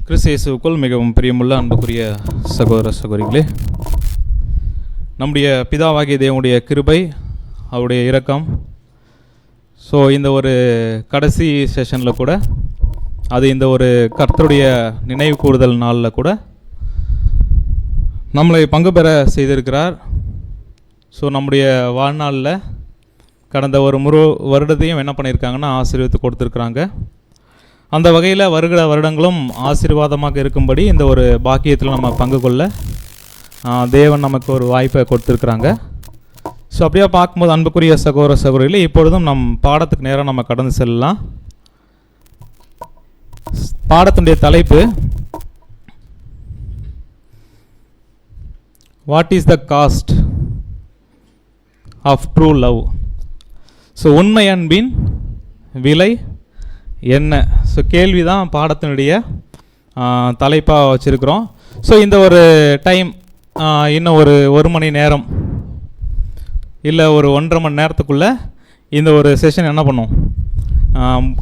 கிறிஸ்து இயேசுவுக்குள் மிகவும் பிரியமுள்ள அன்புக்குரிய சகோதர சகோதரிகளே, நம்முடைய பிதாவாகிய தேவனுடைய கிருபை, அவருடைய இரக்கம், இந்த ஒரு கடைசி செஷனில் கூட, அது இந்த ஒரு கர்த்தருடைய நினைவு கூறுதல் நாளில் கூட நம்மளை பங்கு பெற செய்திருக்கிறார். நம்முடைய வாழ்நாளில் கடந்த ஒரு வருடத்தையும் என்ன பண்ணியிருக்காங்கன்னா ஆசீர்வதித்து கொடுத்துருக்குறாங்க. அந்த வகையில் வருகிற வருடங்களும் ஆசீர்வாதமாக இருக்கும்படி இந்த ஒரு பாக்கியத்தில் நம்ம பங்கு கொள்ள தேவன் நமக்கு ஒரு வாய்ப்பை கொடுத்துருக்குறாங்க. அப்படியே பார்க்கும்போது அன்புக்குரிய சகோதர சகோதரிகளே, இப்பொழுதும் நம் பாடத்துக்கு நேரம் நம்ம கடந்து செல்லலாம். பாடத்தினுடைய தலைப்பு what is the cost of true love. உண்மை அன்பின் விலை என்ன? கேள்வி தான் பாடத்தினுடைய தலைப்பாக வச்சுருக்கிறோம். இந்த ஒரு டைம் இன்னும் ஒரு மணி நேரம் இல்லை ஒரு 1.5 மணி நேரத்துக்குள்ளே இந்த ஒரு செஷன் என்ன பண்ணும்,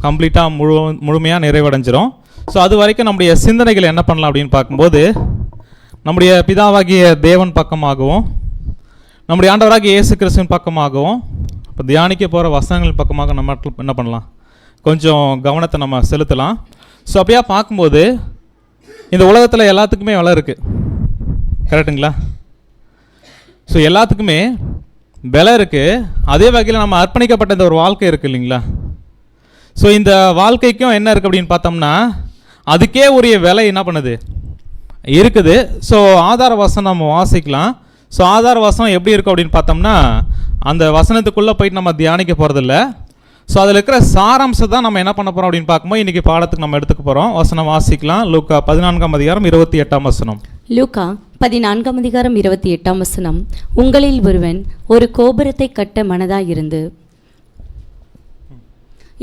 கம்ப்ளீட்டாக முழுமையாக நிறைவடைஞ்சிரும். அது வரைக்கும் நம்முடைய சிந்தனைகள் என்ன பண்ணலாம் அப்படின்னு பார்க்கும்போது, நம்முடைய பிதாவாகிய தேவன் பக்கமாகவும் நம்முடைய ஆண்டவராகிய இயேசு கிறிஸ்துவின் பக்கமாகவும் இப்போ தியானிக்க போகிற வசனங்கள் பக்கமாக நம்ம என்ன பண்ணலாம், கொஞ்சம் கவனத்தை நம்ம செலுத்தலாம். அப்படியே பார்க்கும்போது இந்த உலகத்தில் எல்லாத்துக்குமே விலை இருக்குது, கரெக்டுங்களா? எல்லாத்துக்குமே விலை இருக்குது. அதே வகையில் நம்ம அர்ப்பணிக்கப்பட்ட இந்த ஒரு வாழ்க்கை இருக்குது இல்லைங்களா? இந்த வாழ்க்கைக்கும் என்ன இருக்குது அப்படின்னு பார்த்தோம்னா, அதுக்கே உரிய விலை என்ன பண்ணுது இருக்குது. ஆதார வசனம் நம்ம வாசிக்கலாம். ஆதார வசனம் எப்படி இருக்கும் அப்படின்னு பார்த்தோம்னா, அந்த வசனத்துக்குள்ளே போயிட்டு நம்ம தியானிக்க போகிறதில்ல. அதில் இருக்கிற சாராம்சம் தான் நம்ம என்ன பண்ண போகிறோம் அப்படின்னு பார்க்கும்போது இன்றைக்கி பாடத்துக்கு நம்ம எடுத்துக்க போகிறோம். வசனம் வாசிக்கலாம். லூக்கா 14:28. லூக்கா 14:28. உங்களில் ஒருவன் ஒரு கோபுரத்தை கட்ட மனதாயிருந்து.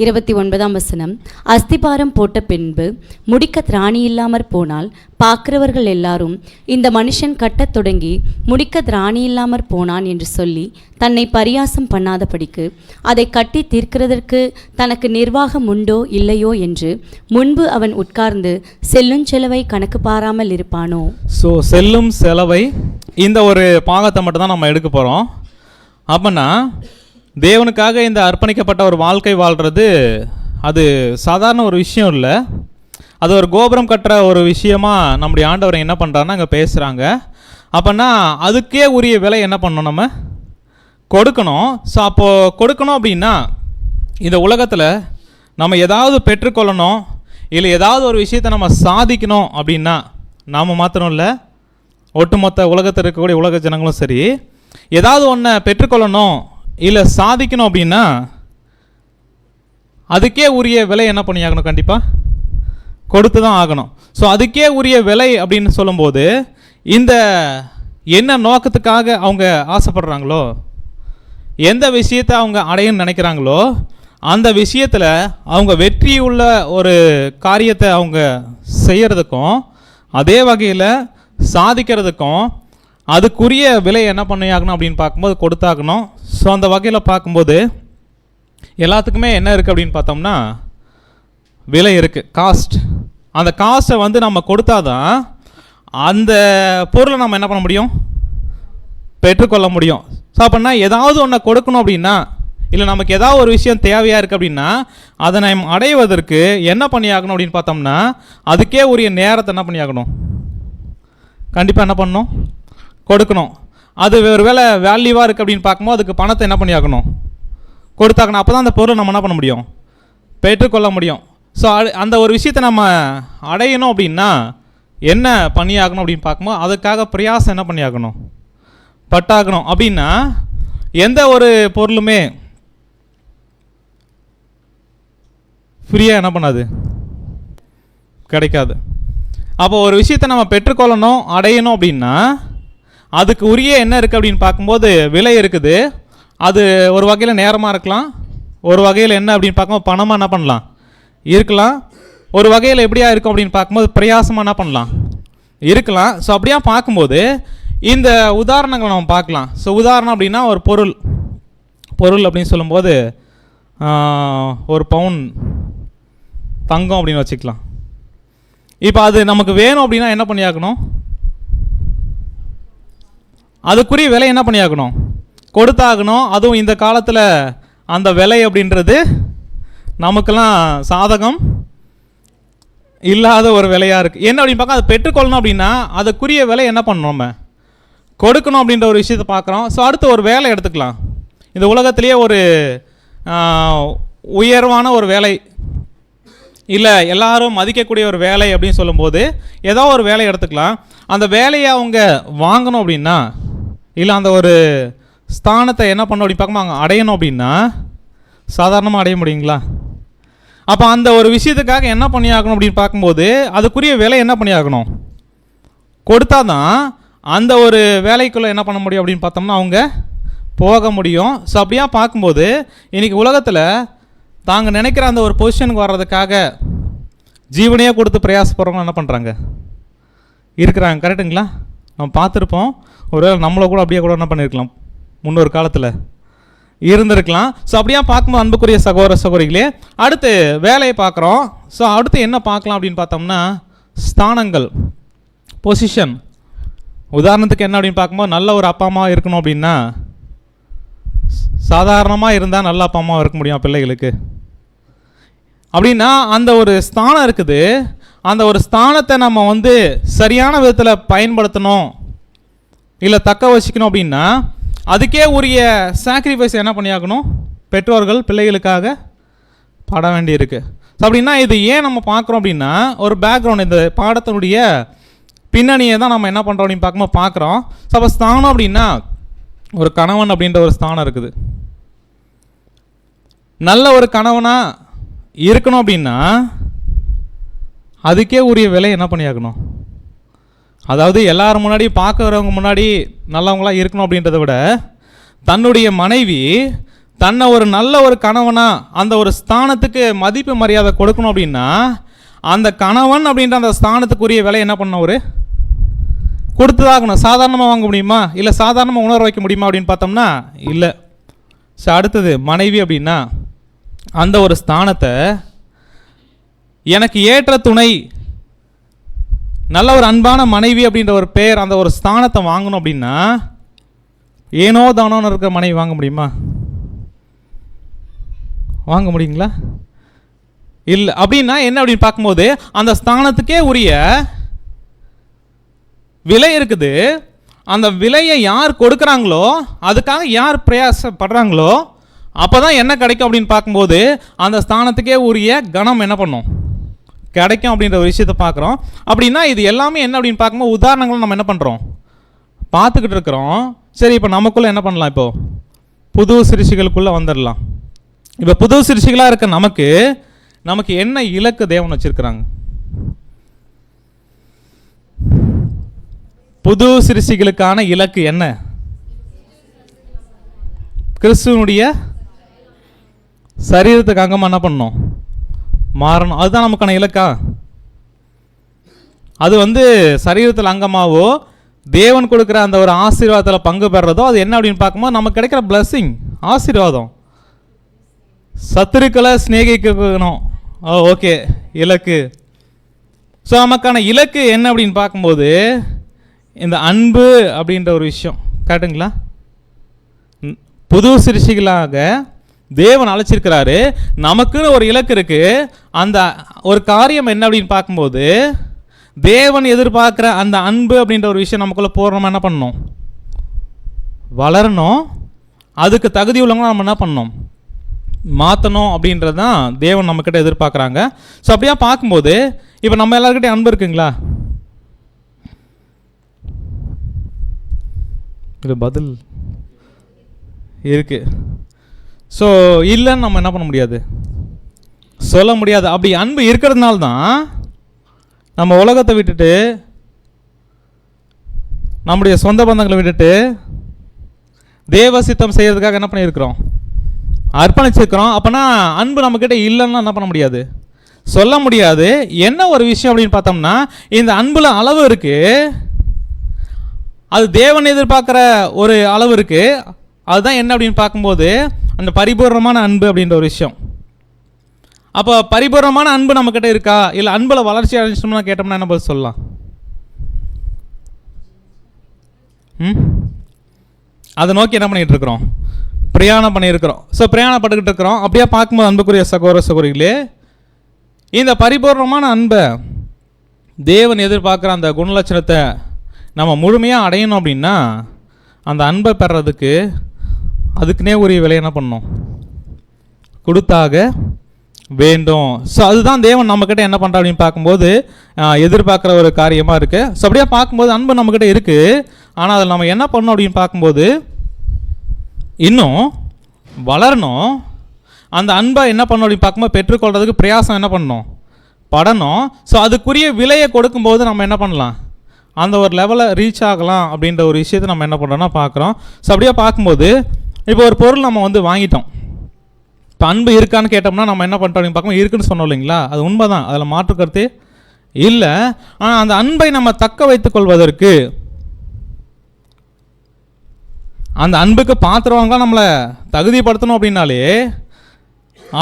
29. அஸ்திபாரம் போட்ட பின்பு முடிக்க திராணி இல்லாமற் போனால் பார்க்கிறவர்கள் எல்லாரும் இந்த மனுஷன் கட்டத் தொடங்கி முடிக்க திராணி இல்லாமற் போனான் என்று சொல்லி தன்னை பரியாசம் பண்ணாதபடிக்கு அதை கட்டி தீர்க்கிறதற்கு தனக்கு நிர்வாகம் உண்டோ இல்லையோ என்று முன்பு அவன் உட்கார்ந்து செல்லும் செலவை கணக்கு பாராமல் இருப்பானோ. செல்லும் செலவை இந்த ஒரு பாகத்தை மட்டும் தான் நம்ம எடுக்க போகிறோம். அப்போனா தேவனுக்காக இந்த அர்ப்பணிக்கப்பட்ட ஒரு வாழ்க்கை வாழ்கிறது அது சாதாரண ஒரு விஷயம் இல்லை. அது ஒரு கோபுரம் கட்டுற ஒரு விஷயமாக நம்முடைய ஆண்டவரை என்ன பண்ணுறாருன்னா அங்கே பேசுகிறாங்க. அப்போனா அதுக்கே உரிய விலை என்ன பண்ணணும், நம்ம கொடுக்கணும். அப்போது கொடுக்கணும் அப்படின்னா இந்த உலகத்தில் நம்ம ஏதாவது பெற்றுக்கொள்ளணும், இல்லை ஏதாவது ஒரு விஷயத்தை நம்ம சாதிக்கணும் அப்படின்னா, நாம் மாத்திரம் இல்லை, ஒட்டுமொத்த உலகத்தில் இருக்கக்கூடிய உலக ஜனங்களும் சரி, ஏதாவது ஒன்றை பெற்றுக்கொள்ளணும் இல்லை சாதிக்கணும் அப்படின்னா அதுக்கே உரிய விலை என்ன பண்ணி ஆகணும், கண்டிப்பாக கொடுத்து தான் ஆகணும். அதுக்கே உரிய விலை அப்படின்னு சொல்லும்போது இந்த என்ன நோக்கத்துக்காக அவங்க ஆசைப்படுறாங்களோ, எந்த விஷயத்தை அவங்க அடையணும்னு நினைக்கிறாங்களோ, அந்த விஷயத்தில் அவங்க வெற்றியுள்ள ஒரு காரியத்தை அவங்க செய்கிறதுக்கும் அதே வகையில் சாதிக்கிறதுக்கும் அதுக்குரிய விலை என்ன பண்ணியாகணும் அப்படின்னு பார்க்கும்போது கொடுத்தாகணும். அந்த வகையில் பார்க்கும்போது எல்லாத்துக்குமே என்ன இருக்குது அப்படின்னு பார்த்தோம்னா விலை இருக்குது, காஸ்ட். அந்த காஸ்ட்டை நம்ம கொடுத்தாதான் அந்த பொருளை நம்ம என்ன பண்ண முடியும், பெற்றுக்கொள்ள முடியும். அப்படின்னா ஏதாவது ஒன்றை கொடுக்கணும் அப்படின்னா, இல்லை நமக்கு ஏதாவது ஒரு விஷயம் தேவையாக இருக்குது அப்படின்னா அதை நம்ம அடைவதற்கு என்ன பண்ணியாகணும் அப்படின்னு பார்த்தோம்னா அதுக்கே உரிய நேரத்தை என்ன பண்ணியாகணும், கண்டிப்பாக என்ன பண்ணணும், கொடுக்கணும். அது ஒரு வேளை வேல்யூவாக இருக்குது அப்படின்னு பார்க்கும்போது அதுக்கு பணத்தை என்ன பண்ணியாகணும், கொடுத்தாக்கணும். அப்போ தான் அந்த பொருளை நம்ம என்ன பண்ண முடியும், பெற்றுக்கொள்ள முடியும். அந்த ஒரு விஷயத்தை நம்ம அடையணும் அப்படின்னா என்ன பண்ணியாகணும் அப்படின்னு பார்க்கும்போது அதுக்காக பிரயாசம் என்ன பண்ணியாகணும், பட்டாகணும். அப்படின்னா எந்த ஒரு பொருளுமே ஃப்ரீயாக என்ன பண்ணாது, கிடைக்காது. அப்போ ஒரு விஷயத்தை நம்ம பெற்றுக்கொள்ளணும், அடையணும் அப்படின்னா அதுக்கு உரிய என்ன இருக்குது அப்படின்னு பார்க்கும்போது விலை இருக்குது. அது ஒரு வகையில் நேரமாக இருக்கலாம், ஒரு வகையில் என்ன அப்படின்னு பார்க்கும்போது பணமாக என்ன பண்ணலாம் இருக்கலாம், ஒரு வகையில் எப்படியா இருக்கும் அப்படின்னு பார்க்கும்போது பிரயாசமாக என்ன பண்ணலாம் இருக்கலாம். அப்படியா பார்க்கும்போது இந்த உதாரணங்களை நம்ம பார்க்கலாம். உதாரணம் அப்படின்னா ஒரு பொருள் அப்படின்னு சொல்லும்போது ஒரு பவுன் தங்கம் அப்படின்னு வச்சுக்கலாம். இப்போ அது நமக்கு வேணும் அப்படின்னா என்ன பண்ணியாகணும்? அதுக்குரிய விலை என்ன பண்ணியாகணும்? கொடுத்தாகணும். அதுவும் இந்த காலத்தில் அந்த விலை அப்படின்றது நமக்கெல்லாம் சாதகம் இல்லாத ஒரு விலையாக இருக்குது. என்ன அப்படின்னு பார்க்க, அதை பெற்றுக்கொள்ளணும் அப்படின்னா அதுக்குரிய விலை என்ன பண்ணணும்? நம்ம கொடுக்கணும் அப்படின்ற ஒரு விஷயத்தை பார்க்குறோம். ஸோ அடுத்து ஒரு வேலை எடுத்துக்கலாம். இந்த உலகத்திலேயே ஒரு உயர்வான ஒரு வேலை இல்லை, எல்லாரும் மதிக்கக்கூடிய ஒரு வேலை அப்படின்னு சொல்லும்போது ஏதோ ஒரு வேலையை எடுத்துக்கலாம். அந்த வேலையை அவங்க வாங்கணும் அப்படின்னா, இல்லை அந்த ஒரு ஸ்தானத்தை என்ன பண்ணணும் அப்படின்னு பார்க்கும்போது அங்கே அடையணும் அப்படின்னா சாதாரணமாக அடைய முடியுங்களா? அப்போ அந்த ஒரு விஷயத்துக்காக என்ன பண்ணியாகணும் அப்படின்னு பார்க்கும்போது அதுக்குரிய விலை என்ன பண்ணியாகணும்? கொடுத்தா தான் அந்த ஒரு வேலைக்குள்ளே என்ன பண்ண முடியும் அப்படின்னு பார்த்தோம்னா அவங்க போக முடியும். ஸோ அப்படியா பார்க்கும்போது இன்றைக்கி உலகத்தில் தாங்க நினைக்கிற அந்த ஒரு பொசிஷனுக்கு வர்றதுக்காக ஜீவனையே கொடுத்து பிரயாசப்படுறவங்க என்ன பண்ணுறாங்க இருக்கிறாங்க. கரெக்டுங்களா? நம்ம பார்த்துருப்போம். ஒருவேளை நம்மளை கூட அப்படியே கூட என்ன பண்ணியிருக்கலாம், முன்னொரு காலத்தில் இருந்திருக்கலாம். ஸோ அப்படியா பார்க்கும்போது அன்புக்குரிய சகோதர சகோதரிகளே, அடுத்து வேலையை பார்க்குறோம். ஸோ அடுத்து என்ன பார்க்கலாம் அப்படின்னு பார்த்தோம்னா ஸ்தானங்கள், பொசிஷன். உதாரணத்துக்கு என்ன அப்படின்னு பார்க்கும்போது நல்ல ஒரு அப்பா அம்மா இருக்கணும் அப்படின்னா சாதாரணமாக இருந்தால் நல்ல அப்பா அம்மா இருக்க முடியும் பிள்ளைகளுக்கு அப்படின்னா அந்த ஒரு ஸ்தானம் இருக்குது. அந்த ஒரு ஸ்தானத்தை நம்ம சரியான விதத்தில் பயன்படுத்தணும் இல்லை தக்க வச்சுக்கணும் அப்படின்னா அதுக்கே உரிய சாக்ரிஃபைஸ் என்ன பண்ணியாகணும்? பெற்றோர்கள் பிள்ளைகளுக்காக பட வேண்டியிருக்கு. ஸோ அப்படின்னா இது ஏன் நம்ம பார்க்குறோம் அப்படின்னா ஒரு பேக்ரவுண்ட், இந்த பாடத்தினுடைய பின்னணியை தான் நம்ம என்ன பண்ணுறோம் அப்படின்னு பார்க்கும்போது பார்க்குறோம். ஸோ அப்போ ஸ்தானம் அப்படின்னா ஒரு கணவன் அப்படின்ற ஒரு ஸ்தானம் இருக்குது. நல்ல ஒரு கணவனாக இருக்கணும் அப்படின்னா அதுக்கே உரிய விலை என்ன பண்ணியாகணும்? அதாவது எல்லாரும் முன்னாடி பார்க்குறவங்க முன்னாடி நல்லவங்களாக இருக்கணும் அப்படின்றத விட தன்னுடைய மனைவி தன்னை ஒரு நல்ல ஒரு கணவனாக அந்த ஒரு ஸ்தானத்துக்கு மதிப்பு மரியாதை கொடுக்கணும் அப்படின்னா அந்த கணவன் அப்படின்ற அந்த ஸ்தானத்துக்குரிய விலை என்ன பண்ண ஒரு கொடுத்துதாகணும். சாதாரணமாக வாங்க முடியுமா? இல்லை சாதாரணமாக உணர வைக்க முடியுமா அப்படின்னு பார்த்தோம்னா இல்லை. ஸோ அடுத்தது மனைவி அப்படின்னா அந்த ஒரு ஸ்தானத்தை எனக்கு ஏற்ற துணை, நல்ல ஒரு அன்பான மனைவி அப்படின்ற ஒரு பெயர், அந்த ஒரு ஸ்தானத்தை வாங்கணும் அப்படின்னா ஏனோ தானோன்னு இருக்கிற மனைவி வாங்க முடியுமா? வாங்க முடியுங்களா? இல்லை. அப்படின்னா என்ன அப்படின்னு பார்க்கும்போது அந்த ஸ்தானத்துக்கே உரிய விலை இருக்குது. அந்த விலையை யார் கொடுக்குறாங்களோ அதுக்காக யார் பிரயாசப்படுறாங்களோ அப்போ தான் என்ன கிடைக்கும் அப்படின்னு பார்க்கும்போது அந்த ஸ்தானத்துக்கே உரிய கணம் என்ன பண்ணும் கிடைக்கும் அப்படின்ற ஒரு விஷயத்தை பார்க்குறோம். அப்படின்னா இது எல்லாமே என்ன அப்படின்னு பார்க்கும்போது உதாரணங்கள் நம்ம என்ன பண்ணுறோம் பார்த்துக்கிட்டு இருக்கிறோம். சரி, இப்போ நமக்குள்ளே என்ன பண்ணலாம்? இப்போது புது சிருஷ்டிகளுக்குள்ளே வந்துடலாம். இப்போ புது சிருஷ்டிகளாக இருக்க நமக்கு என்ன இலக்கு தேவன் வச்சுருக்கிறாங்க? புது சிருஷ்டிகளுக்கான இலக்கு என்ன? கிறிஸ்துவனுடைய சரீரத்துக்கு அங்கமாக என்ன பண்ணணும்? மாறணும். அதுதான் நமக்கான இலக்கா? அது சரீரத்தில் அங்கமாவோ தேவன் கொடுக்குற அந்த ஒரு ஆசீர்வாதத்தில் பங்கு பெறதோ அது என்ன அப்படின்னு பார்க்கும்போது நமக்கு கிடைக்கிற பிளஸ்ஸிங், ஆசீர்வாதம். சத்துருக்களை சிநேகிக்கணும். ஓகே, இலக்கு. ஸோ நமக்கான இலக்கு என்ன அப்படின்னு பார்க்கும்போது இந்த அன்பு அப்படின்ற ஒரு விஷயம். கரெக்டுங்களா? புது சிருஷ்டிகளாக தேவன் அழைச்சிருக்கிறாரு. நமக்குன்னு ஒரு இலக்கு இருக்கு. அந்த ஒரு காரியம் என்ன அப்படின்னு பார்க்கும்போது தேவன் எதிர்பார்க்குற அந்த அன்பு அப்படின்ற ஒரு விஷயம் நமக்குள்ளே போகிறோம். என்ன பண்ணணும்? வளரணும். அதுக்கு தகுதி உள்ளவங்க நம்ம என்ன பண்ணணும்? மாற்றணும். அப்படின்றது தான் தேவன் நம்மக்கிட்ட எதிர்பார்க்குறாங்க. ஸோ அப்படியா பார்க்கும்போது இப்போ நம்ம எல்லாருக்கிட்டையும் அன்பு இருக்குங்களா? இது பதில் இருக்கு. ஸோ இல்லைன்னு நம்ம என்ன பண்ண முடியாது, சொல்ல முடியாது. அப்படி அன்பு இருக்கிறதுனால தான் நம்ம உலகத்தை விட்டுட்டு நம்முடைய சொந்த பந்தங்களை விட்டுட்டு தேவ சித்தம் செய்யறதுக்காக என்ன பண்ணியிருக்கிறோம்? அர்ப்பணிச்சிருக்கிறோம். அப்போனா அன்பு நம்மக்கிட்ட இல்லைன்னா என்ன பண்ண முடியாது, சொல்ல முடியாது. என்ன ஒரு விஷயம் அப்படின்னு பார்த்தோம்னா இந்த அன்பில் அளவு இருக்குது. அது தேவன் எதிர்பார்க்குற ஒரு அளவு இருக்குது. அதுதான் என்ன அப்படின்னு பார்க்கும்போது அந்த பரிபூர்ணமான அன்பு அப்படின்ற ஒரு விஷயம். அப்போ பரிபூர்ணமான அன்பு நம்மக்கிட்ட இருக்கா, இல்லை அன்பில் வளர்ச்சி அடைஞ்சிட்டோம்னா கேட்டோம்னா என்ன பதில் சொல்லலாம்? அதை நோக்கி என்ன பண்ணிகிட்டு இருக்கிறோம்? பிரயாணம் பண்ணியிருக்கிறோம். ஸோ பிரயாணப்பட்டுக்கிட்டு இருக்கிறோம். அப்படியே பார்க்கும்போது அன்புக்குரிய சகோதர சகோதரிகளே, இந்த பரிபூர்ணமான அன்பை தேவன் எதிர்பார்க்குற அந்த குணலட்சணத்தை நம்ம முழுமையாக அடையணும் அப்படின்னா அந்த அன்பை பெறதுக்கு அதுக்குன்னே உரிய விலை என்ன பண்ணணும்? கொடுத்தாக வேண்டும். ஸோ அதுதான் தேவன் நம்மக்கிட்ட என்ன பண்ணுறா அப்படின்னு பார்க்கும்போது எதிர்பார்க்குற ஒரு காரியமாக இருக்குது. ஸோ அப்படியே பார்க்கும்போது அன்பு நம்மக்கிட்ட இருக்குது. ஆனால் அதில் நம்ம என்ன பண்ணணும் அப்படின்னு பார்க்கும்போது இன்னும் வளரணும். அந்த அன்பை என்ன பண்ணணும் அப்படின்னு பார்க்கும்போது பெற்றுக்கொள்கிறதுக்கு பிரயாசம் என்ன பண்ணணும்? படணும். ஸோ அதுக்குரிய விலையை கொடுக்கும்போது நம்ம என்ன பண்ணலாம்? அந்த ஒரு லெவலை ரீச் ஆகலாம் அப்படின்ற ஒரு விஷயத்தை நம்ம என்ன பண்ணுறோன்னா பார்க்குறோம். ஸோ அப்படியே பார்க்கும்போது இப்போ ஒரு பொருள் நம்ம வந்து வாங்கிட்டோம். இப்போ அன்பு இருக்கான்னு கேட்டோம்னா நம்ம என்ன பண்ணுறோம் அப்படின்னு பார்க்கும்போது இருக்குன்னு சொன்னோம் இல்லைங்களா? அது உண்மை தான், அதில் மாற்றுக்கருத்தே இல்லை. ஆனால் அந்த அன்பை நம்ம தக்க வைத்துக் கொள்வதற்கு, அந்த அன்புக்கு பாத்திரவங்க நம்மளை தகுதிப்படுத்தணும் அப்படின்னாலே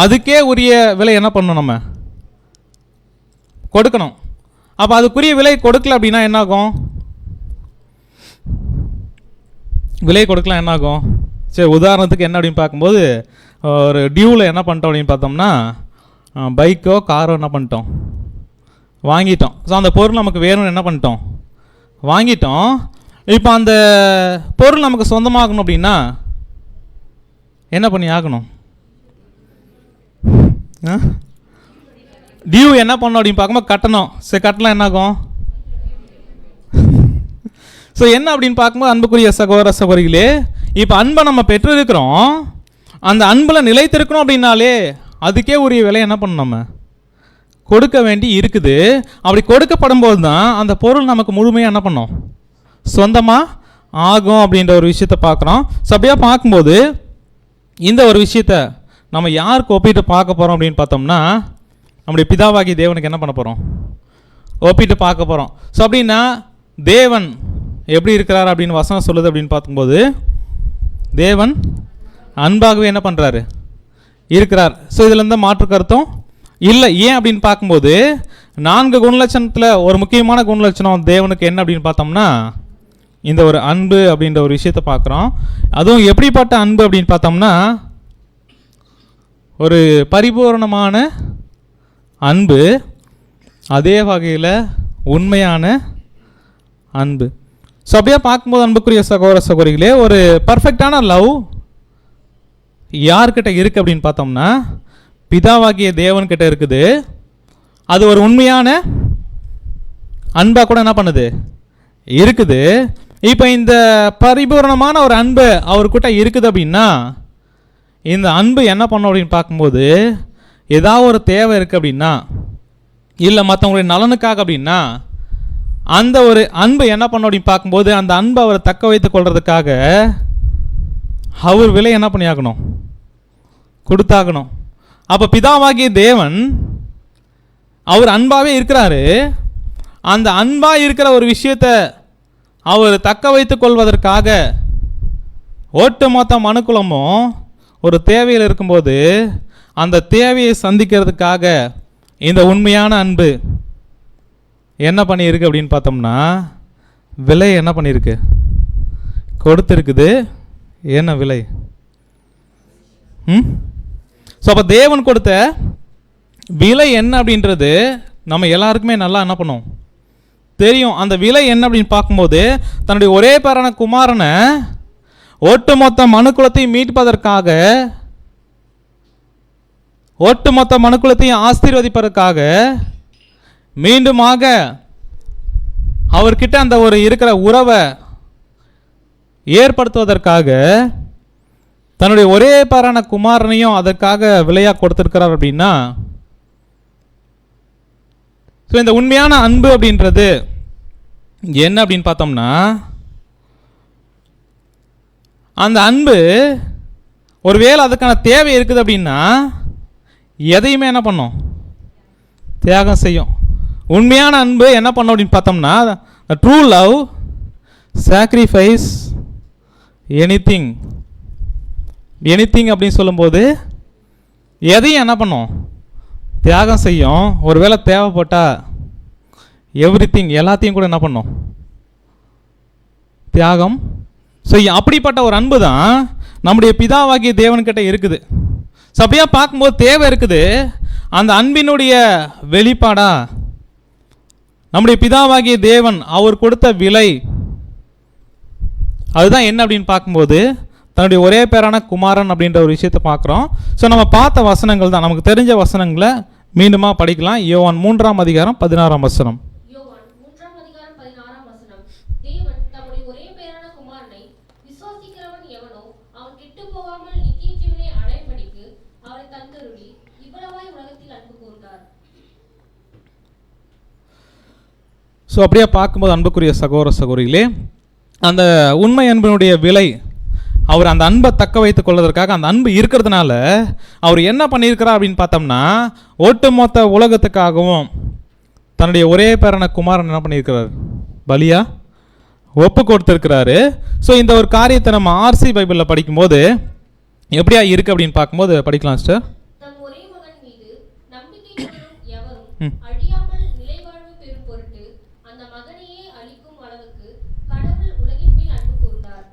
அதுக்கே உரிய விலை என்ன பண்ணணும்? நம்ம கொடுக்கணும். அப்போ அதுக்குரிய விலை கொடுக்கல அப்படின்னா என்னாகும்? விலை கொடுக்கலாம் என்னாகும்? சரி, உதாரணத்துக்கு என்ன அப்படின்னு பார்க்கும்போது ஒரு டியூவில் என்ன பண்ணிட்டோம் அப்படின்னு பார்த்தோம்னா பைக்கோ காரோ என்ன பண்ணிட்டோம்? வாங்கிட்டோம். ஸோ அந்த பொருள் நமக்கு வேணும்னு என்ன பண்ணிட்டோம்? வாங்கிட்டோம். இப்போ அந்த பொருள் நமக்கு சொந்தமாகணும் அப்படின்னா என்ன பண்ணி ஆகணும்? டியூ என்ன பண்ணணும் அப்படின்னு பார்க்கும்போது கட்டணும். சரி, கட்டலாம் என்னாகும்? ஸோ என்ன அப்படின்னு பார்க்கும்போது அன்புக்குரிய சகோதர சகோதரிகளே, இப்போ அன்பை நம்ம பெற்றிருக்கிறோம். அந்த அன்பில் நிலைத்திருக்கணும் அப்படின்னாலே அதுக்கே உரிய விலை என்ன பண்ணணும்? நம்ம கொடுக்க வேண்டி இருக்குது. அப்படி கொடுக்கப்படும் போது தான் அந்த பொருள் நமக்கு முழுமையாக என்ன பண்ணோம்? சொந்தமாக ஆகும் அப்படின்ற ஒரு விஷயத்தை பார்க்குறோம். ஸோ அப்படியே பார்க்கும்போது இந்த ஒரு விஷயத்தை நம்ம யாருக்கு ஒப்பிட்டு பார்க்க போகிறோம் அப்படின்னு பார்த்தோம்னா நம்முடைய பிதாவாகி தேவனுக்கு என்ன பண்ண போகிறோம்? ஒப்பிட்டு பார்க்க போகிறோம். ஸோ அப்படின்னா தேவன் எப்படி இருக்கிறார் அப்படின்னு வசனம் சொல்லுது அப்படின்னு பார்க்கும்போது தேவன் அன்பாகவே என்ன பண்ணுறாரு? இருக்கிறார். ஸோ இதில் எந்த மாற்று கருத்தும் இல்லை. ஏன் அப்படின்னு பார்க்கும்போது 4 குணலட்சணத்தில் ஒரு முக்கியமான குணலட்சணம் தேவனுக்கு என்ன அப்படின்னு பார்த்தோம்னா இந்த ஒரு அன்பு அப்படின்ற ஒரு விஷயத்தை பார்க்குறோம். அதுவும் எப்படிப்பட்ட அன்பு அப்படின்னு பார்த்தோம்னா ஒரு பரிபூர்ணமான அன்பு, அதே வகையில் உண்மையான அன்பு. ஸோ அப்படியே பார்க்கும்போது அன்புக்குரிய சகோதர சகோதரிகளே, ஒரு பர்ஃபெக்டான லவ் யார்கிட்ட இருக்குது அப்படின்னு பார்த்தோம்னா பிதாவாகிய தேவன்கிட்ட இருக்குது. அது ஒரு உண்மையான அன்பாக கூட என்ன பண்ணுது? இருக்குது. இப்போ இந்த பரிபூர்ணமான ஒரு அன்பு அவர்கிட்ட இருக்குது அப்படின்னா இந்த அன்பு என்ன பண்ணும் அப்படின்னு பார்க்கும்போது ஏதாவது ஒரு தேவை இருக்குது அப்படின்னா, இல்லை மற்றவங்களுடைய நலனுக்காக அப்படின்னா அந்த ஒரு அன்பு என்ன பண்ணும் அப்படின்னு பார்க்கும்போது அந்த அன்பை அவரை தக்க வைத்துக் கொள்றதுக்காக அவர் விலை என்ன பண்ணியாகணும்? கொடுத்தாகணும். அப்போ பிதாவாகிய தேவன் அவர் அன்பாகவே இருக்கிறாரு. அந்த அன்பாக இருக்கிற ஒரு விஷயத்தை அவர் தக்க வைத்துக் கொள்வதற்காக ஒட்டுமொத்த மனுக்குலமும் ஒரு தேவையில் இருக்கும்போது அந்த தேவையை சந்திக்கிறதுக்காக இந்த உண்மையான அன்பு என்ன பண்ணியிருக்கு அப்படின்னு பார்த்தோம்னா விலை என்ன பண்ணியிருக்கு? கொடுத்துருக்குது. என்ன விலை? ஸோ அப்போ தேவன் கொடுத்த விலை என்ன அப்படின்றது நம்ம எல்லாருக்குமே நல்லா என்ன பண்ணும்? தெரியும். அந்த விலை என்ன அப்படின்னு பார்க்கும்போது தன்னுடைய ஒரே பேரான குமாரனை ஒட்டுமொத்த மனுக்குலத்தையும் மீட்பதற்காக, ஒட்டுமொத்த மனுக்குலத்தையும் ஆசீர்வதிப்பதற்காக, மீண்டுமாக அவர்கிட்ட அந்த ஒரு இருக்கிற உறவை ஏற்படுத்துவதற்காக தன்னுடைய ஒரே பேரான குமாரனையும் அதற்காக விலையாக கொடுத்திருக்கிறார் அப்படின்னா ஸோ இந்த உண்மையான அன்பு அப்படின்றது என்ன அப்படின்னு பார்த்தோம்னா அந்த அன்பு ஒருவேளை அதுக்கான தேவை இருக்குது அப்படின்னா எதையுமே என்ன பண்ணும்? தியாகம் செய்யும். உண்மையான அன்பு என்ன பண்ணும் அப்படின்னு பார்த்தோம்னா true love sacrifice anything. Anything அப்படின்னு சொல்லும்போது எதையும் என்ன பண்ணும்? தியாகம் செய்யும். ஒருவேளை தேவைப்பட்டா எல்லாத்தையும் கூட என்ன பண்ணும்? தியாகம் செய்யும். அப்படிப்பட்ட ஒரு அன்பு தான் நம்முடைய பிதாவாகிய தேவன்கிட்ட இருக்குது. ஸோ அப்படியே பார்க்கும்போது தேவை இருக்குது. அந்த அன்பினுடைய வெளிப்பாடா நம்முடைய பிதாவாகிய தேவன் அவர் கொடுத்த விலை அதுதான் என்ன அப்படின்னு பார்க்கும்போது தன்னுடைய ஒரே பேரான குமாரன் அப்படின்ற ஒரு விஷயத்தை பார்க்குறோம். ஸோ நம்ம பார்த்த வசனங்கள் தான், நமக்கு தெரிஞ்ச வசனங்களை மீண்டுமா படிக்கலாம். யோவான் 3:16. ஸோ அப்படியே பார்க்கும்போது அன்புக்குரிய சகோதர சகோதரிகளே, அந்த உண்மை அன்பினுடைய விலை, அவர் அந்த அன்பை தக்க வைத்துக் கொள்வதற்காக, அந்த அன்பு இருக்கிறதுனால அவர் என்ன பண்ணியிருக்கிறார் அப்படின்னு பார்த்தோம்னா, ஒட்டுமொத்த உலகத்துக்காகவும் தன்னுடைய ஒரே பேரான குமாரன் என்ன பண்ணியிருக்கிறார்? பலியா ஒப்பு கொடுத்துருக்கிறாரு. ஸோ இந்த ஒரு காரியத்தை நம்ம ஆர்சி பைபிளில் படிக்கும்போது எப்படியா இருக்குது அப்படின்னு பார்க்கும்போது படிக்கலாம் சிஸ்டர்.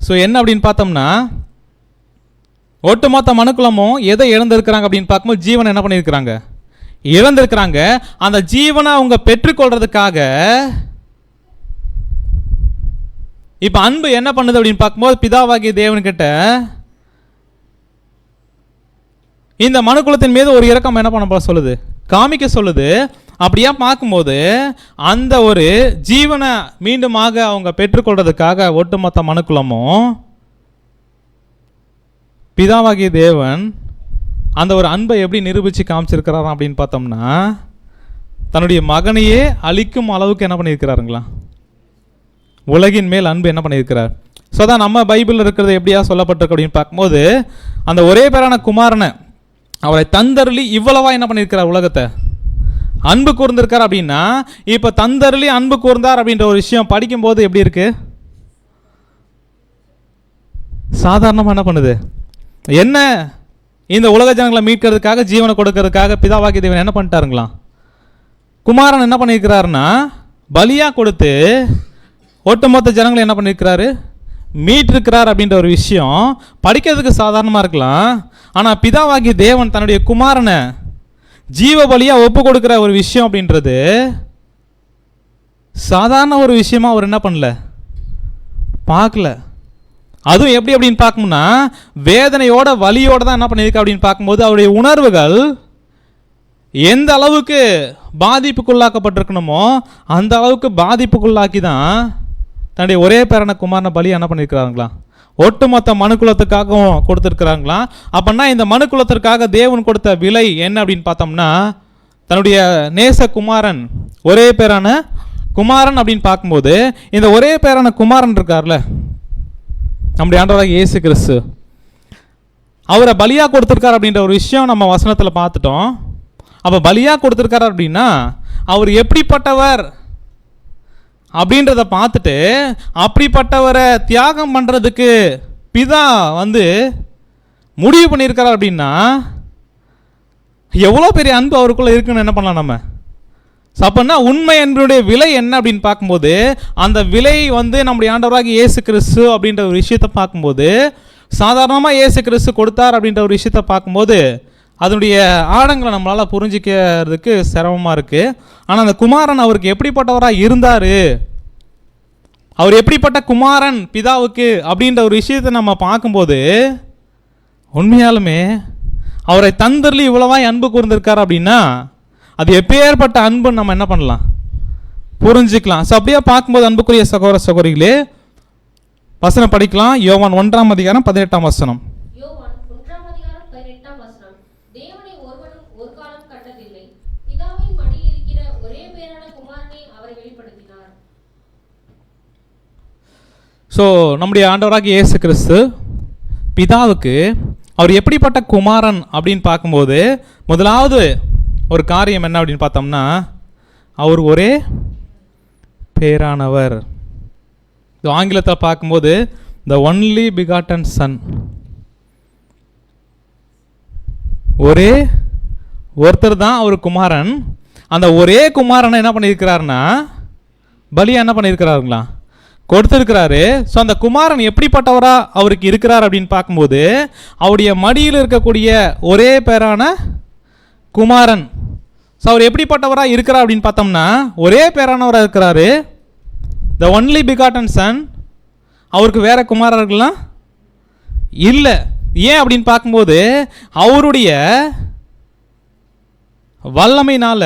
ஸோ என்ன அப்படின்னு பார்த்தோம்னா, ஒட்டுமொத்த மனுக்குலமும் எதை இழந்திருக்கிறாங்க அப்படின்னு பார்க்கும்போது ஜீவனை என்ன பண்ணியிருக்கிறாங்க? இழந்திருக்கிறாங்க. அந்த ஜீவனை அவங்க பெற்றுக்கொள்றதுக்காக இப்போ அன்பு என்ன பண்ணுது அப்படின்னு பார்க்கும்போது பிதாவாகிய தேவன்கிட்ட இந்த மனுக்குலத்தின் மீது ஒரு இரக்கம் என்ன பண்ண சொல்லுது? காமிக்க சொல்லுது. அப்படியா பார்க்கும்போது அந்த ஒரு ஜீவனை மீண்டுமாக அவங்க பெற்றுக்கொள்றதுக்காக ஒட்டுமொத்த மனுக்குலமும் பிதாவாகிய தேவன் அந்த ஒரு அன்பை எப்படி நிரூபித்து காமிச்சிருக்கிறாராம் அப்படின்னு பார்த்தோம்னா, தன்னுடைய மகனையே அழிக்கும் அளவுக்கு என்ன பண்ணியிருக்கிறாருங்களா? உலகின் மேல் அன்பு என்ன பண்ணியிருக்கிறார். ஸோ தான் நம்ம பைபிளில் இருக்கிறது எப்படியா சொல்லப்பட்டிருக்கு அப்படின்னு பார்க்கும்போது, அந்த ஒரே பேரான குமாரனை அவரை தந்தருளி இவ்வளவா என்ன பண்ணியிருக்கிறார்? உலகத்தை அன்பு கூர்ந்திருக்கார். அப்படின்னா இப்போ தந்தருளி அன்பு கூர்ந்தார் அப்படின்ற ஒரு விஷயம் படிக்கும்போது எப்படி இருக்கு? சாதாரணமாக என்ன பண்ணுது? என்ன இந்த உலக ஜனங்களை மீட்கிறதுக்காக, ஜீவனை கொடுக்கறதுக்காக பிதாவாகிய தேவன் என்ன பண்ணிட்டாருங்களாம்? குமாரன் என்ன பண்ணியிருக்கிறாருன்னா பலியாக கொடுத்து ஒட்டுமொத்த ஜனங்களை என்ன பண்ணியிருக்கிறாரு? மீட்டிருக்கிறார் அப்படின்ற ஒரு விஷயம் படிக்கிறதுக்கு சாதாரணமாக இருக்கலாம். ஆனால் பிதாவாகிய தேவன் தன்னுடைய குமாரனை ஜீவ பலியாக ஒப்பு கொடுக்குற ஒரு விஷயம் அப்படின்றது சாதாரண ஒரு விஷயமா அவர் என்ன பண்ணல, பார்க்கல. அதுவும் எப்படி அப்படின்னு பார்க்கணும்னா வேதனையோட வலியோட தான் என்ன பண்ணியிருக்க அப்படின்னு பார்க்கும்போது அவருடைய உணர்வுகள் எந்த அளவுக்கு பாதிப்புக்குள்ளாக்கப்பட்டிருக்கணுமோ அந்த அளவுக்கு பாதிப்புக்குள்ளாக்கி தான் தன்னுடைய ஒரே பேரான குமாரனை பலி என்ன பண்ணியிருக்கிறாங்களா? ஒட்டுமொத்த மனுக்குலத்துக்காகவும் கொடுத்துருக்குறாங்களாம். அப்படின்னா இந்த மனுக்குலத்திற்காக தேவன் கொடுத்த விலை என்ன அப்படின்னு பார்த்தோம்னா, தன்னுடைய நேச குமாரன், ஒரே பேரான குமாரன் அப்படின்னு பார்க்கும்போது இந்த ஒரே பேரான குமாரன் இருக்கார்ல, நம்முடைய ஆண்டவராகிய இயேசு கிறிஸ்து, அவரை பலியாக கொடுத்துருக்கார் அப்படின்ற ஒரு விஷயம் நம்ம வசனத்தில் பார்த்துட்டோம். அப்போ பலியாக கொடுத்துருக்காரு அப்படின்னா அவர் எப்படிப்பட்டவர் அப்படின்றத பார்த்துட்டு அப்படிப்பட்டவரை தியாகம் பண்ணுறதுக்கு பிதா முடிவு பண்ணியிருக்கிறார் அப்படின்னா எவ்வளோ பெரிய அன்பு அவருக்குள்ளே இருக்குன்னு என்ன பண்ணலாம் நம்ம. அப்போன்னா உண்மை அன்பினுடைய விலை என்ன அப்படின்னு பார்க்கும்போது அந்த விலை நம்முடைய ஆண்டவராகிய இயேசு கிறிஸ்து அப்படின்ற ஒரு விஷயத்தை பார்க்கும்போது, சாதாரணமாக இயேசு கிறிஸ்து கொடுத்தார் அப்படின்ற ஒரு விஷயத்தை பார்க்கும்போது அதனுடைய ஆழங்களை நம்மளால் புரிஞ்சிக்கிறதுக்கு சிரமமாக இருக்குது. ஆனால் அந்த குமாரன் அவருக்கு எப்படிப்பட்டவராக இருந்தார், அவர் எப்படிப்பட்ட குமாரன் பிதாவுக்கு அப்படின்ற ஒரு விஷயத்தை நம்ம பார்க்கும்போது உண்மையாலுமே அவரை தந்தர்லி இவ்வளவாய் அன்பு கூர்ந்திருக்கார் அப்படின்னா அது எப்பேற்பட்ட அன்புன்னு நம்ம என்ன பண்ணலாம், புரிஞ்சுக்கலாம். ஸோ அப்படியே பார்க்கும்போது அன்புக்குரிய சகோதர சகோதரிகளே, வசனம் படிக்கலாம். யோவான் 1:18. ஸோ நம்முடைய ஆண்டவராகிய இயேசு கிறிஸ்து பிதாவுக்கு அவர் எப்படிப்பட்ட குமாரன் அப்படின்னு பார்க்கும்போது முதலாவது ஒரு காரியம் என்ன அப்படின்னு பார்த்தோம்னா, அவர் ஒரே பேரானவர். ஆங்கிலத்தில் பார்க்கும்போது த ஒன்லி பிகாட்டன் சன், ஒரே ஒருத்தர் தான் அவர் குமாரன். அந்த ஒரே குமாரனை என்ன பண்ணியிருக்கிறாருன்னா பலியா என்ன பண்ணியிருக்கிறாருங்களா, கொடுத்துருக்கிறாரு. ஸோ அந்த குமாரன் எப்படிப்பட்டவரா அவருக்கு இருக்கிறார் அப்படின்னு பார்க்கும்போது அவருடைய மடியில் இருக்கக்கூடிய ஒரே பேரான குமாரன். ஸோ அவர் எப்படிப்பட்டவராக இருக்கிறார் அப்படின்னு பார்த்தோம்னா ஒரே பேரானவராக இருக்கிறாரு. The only begotten Sun. அவருக்கு வேற குமாரர்கள்லாம் இல்லை. ஏன் அப்படின்னு பார்க்கும்போது அவருடைய வல்லமையினால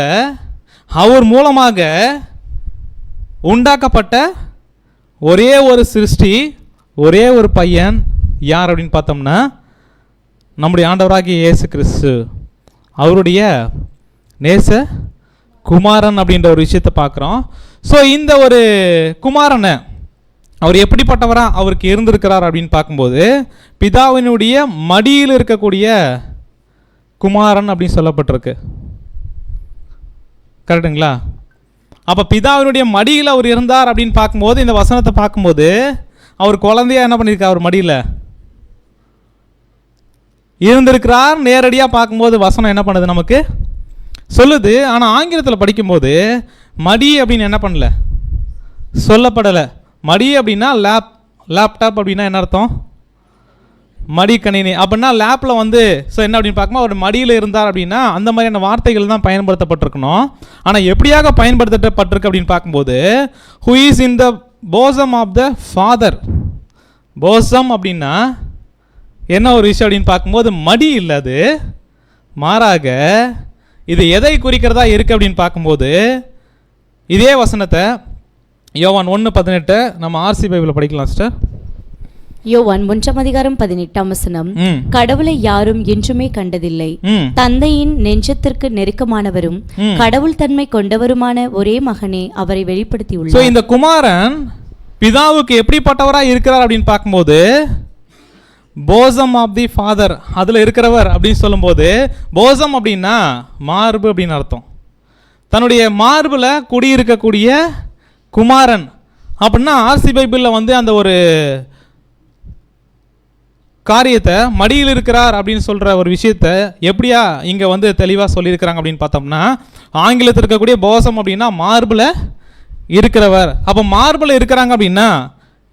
அவர் மூலமாக உண்டாக்கப்பட்ட ஒரே ஒரு சிருஷ்டி, ஒரே ஒரு பையன் யார் அப்படின்னு பார்த்தோம்னா நம்முடைய ஆண்டவராகிய இயேசு கிறிஸ்து, அவருடைய நேச குமாரன் அப்படின்ற ஒரு விஷயத்தை பார்க்குறோம். ஸோ இந்த ஒரு குமாரனை அவர் எப்படிப்பட்டவராக அவருக்கு இருந்திருக்கிறார் அப்படின்னு பார்க்கும்போது பிதாவினுடைய மடியில் இருக்கக்கூடிய குமாரன் அப்படின்னு சொல்லப்பட்டிருக்கு. கரெக்டுங்களா? அப்போ பிதாவினுடைய மடியில் அவர் இருந்தார் அப்படின்னு பார்க்கும்போது இந்த வசனத்தை பார்க்கும்போது அவர் குழந்தையா என்ன பண்ணியிருக்கார், அவர் மடியில் இருந்திருக்கிறார். நேரடியாக பார்க்கும்போது வசனம் என்ன பண்ணுது, நமக்கு சொல்லுது. ஆனால் ஆங்கிலத்தில் படிக்கும்போது மடி அப்படின்னு என்ன பண்ணல, சொல்லப்படலை. மடி அப்படின்னா லேப்டாப் அப்படின்னா என்ன அர்த்தம், மடிக்கணினி அப்படின்னா லேப்பில் வந்து ஸோ என்ன அப்படின்னு பார்க்கும்போது அவர் மடியில் இருந்தார் அப்படின்னா அந்த மாதிரியான வார்த்தைகள் தான் பயன்படுத்தப்பட்டிருக்கணும். ஆனால் எப்படியாக பயன்படுத்தப்பட்டிருக்கு அப்படின்னு பார்க்கும்போது who is in the bosom of the father. Bosom அப்படின்னா என்ன ஒரு விஷயம் அப்படின்னு பார்க்கும்போது மடி இல்லை, அது மாறாக இது எதை குறிக்கிறதா இருக்குது அப்படின்னு பார்க்கும்போது இதே வசனத்தை யோவான் 1:18 நம்ம ஆர்சி பைபிளில் படிக்கலாம் சிஸ்டர். யோவான் 1:18 கடவுளை யாரும் என்றுமே கண்டதில்லை, தந்தையின் நெஞ்சத்திற்கு நெருக்கமானவரும் கடவுள் தன்மை கொண்டவருமான ஒரே மகனே அவரை வெளிப்படுத்தியுள்ளார். இந்த குமாரன் பிதாவுக்கு எப்படிப்பட்டவராக இருக்கிறார் அப்படின்னு பார்க்கும்போது போசம் ஆஃப் தி ஃபாதர், அதில் இருக்கிறவர் அப்படின்னு சொல்லும்போது போசம் அப்படின்னா மார்பு அப்படின்னு அர்த்தம். தன்னுடைய மார்பில் குடியிருக்கக்கூடிய குமாரன் அப்படின்னா ஆர்சி பைபிளில் வந்து அந்த ஒரு காரியத்தை மடியில் இருக்கிறார் அப்படின்னு சொல்கிற ஒரு விஷயத்தை எப்படியா இங்கே வந்து தெளிவாக சொல்லியிருக்கிறாங்க அப்படின்னு பார்த்தோம்னா ஆங்கிலத்தில் இருக்கக்கூடிய போசம் அப்படின்னா மார்பில் இருக்கிறவர். அப்போ மார்பில் இருக்கிறாங்க அப்படின்னா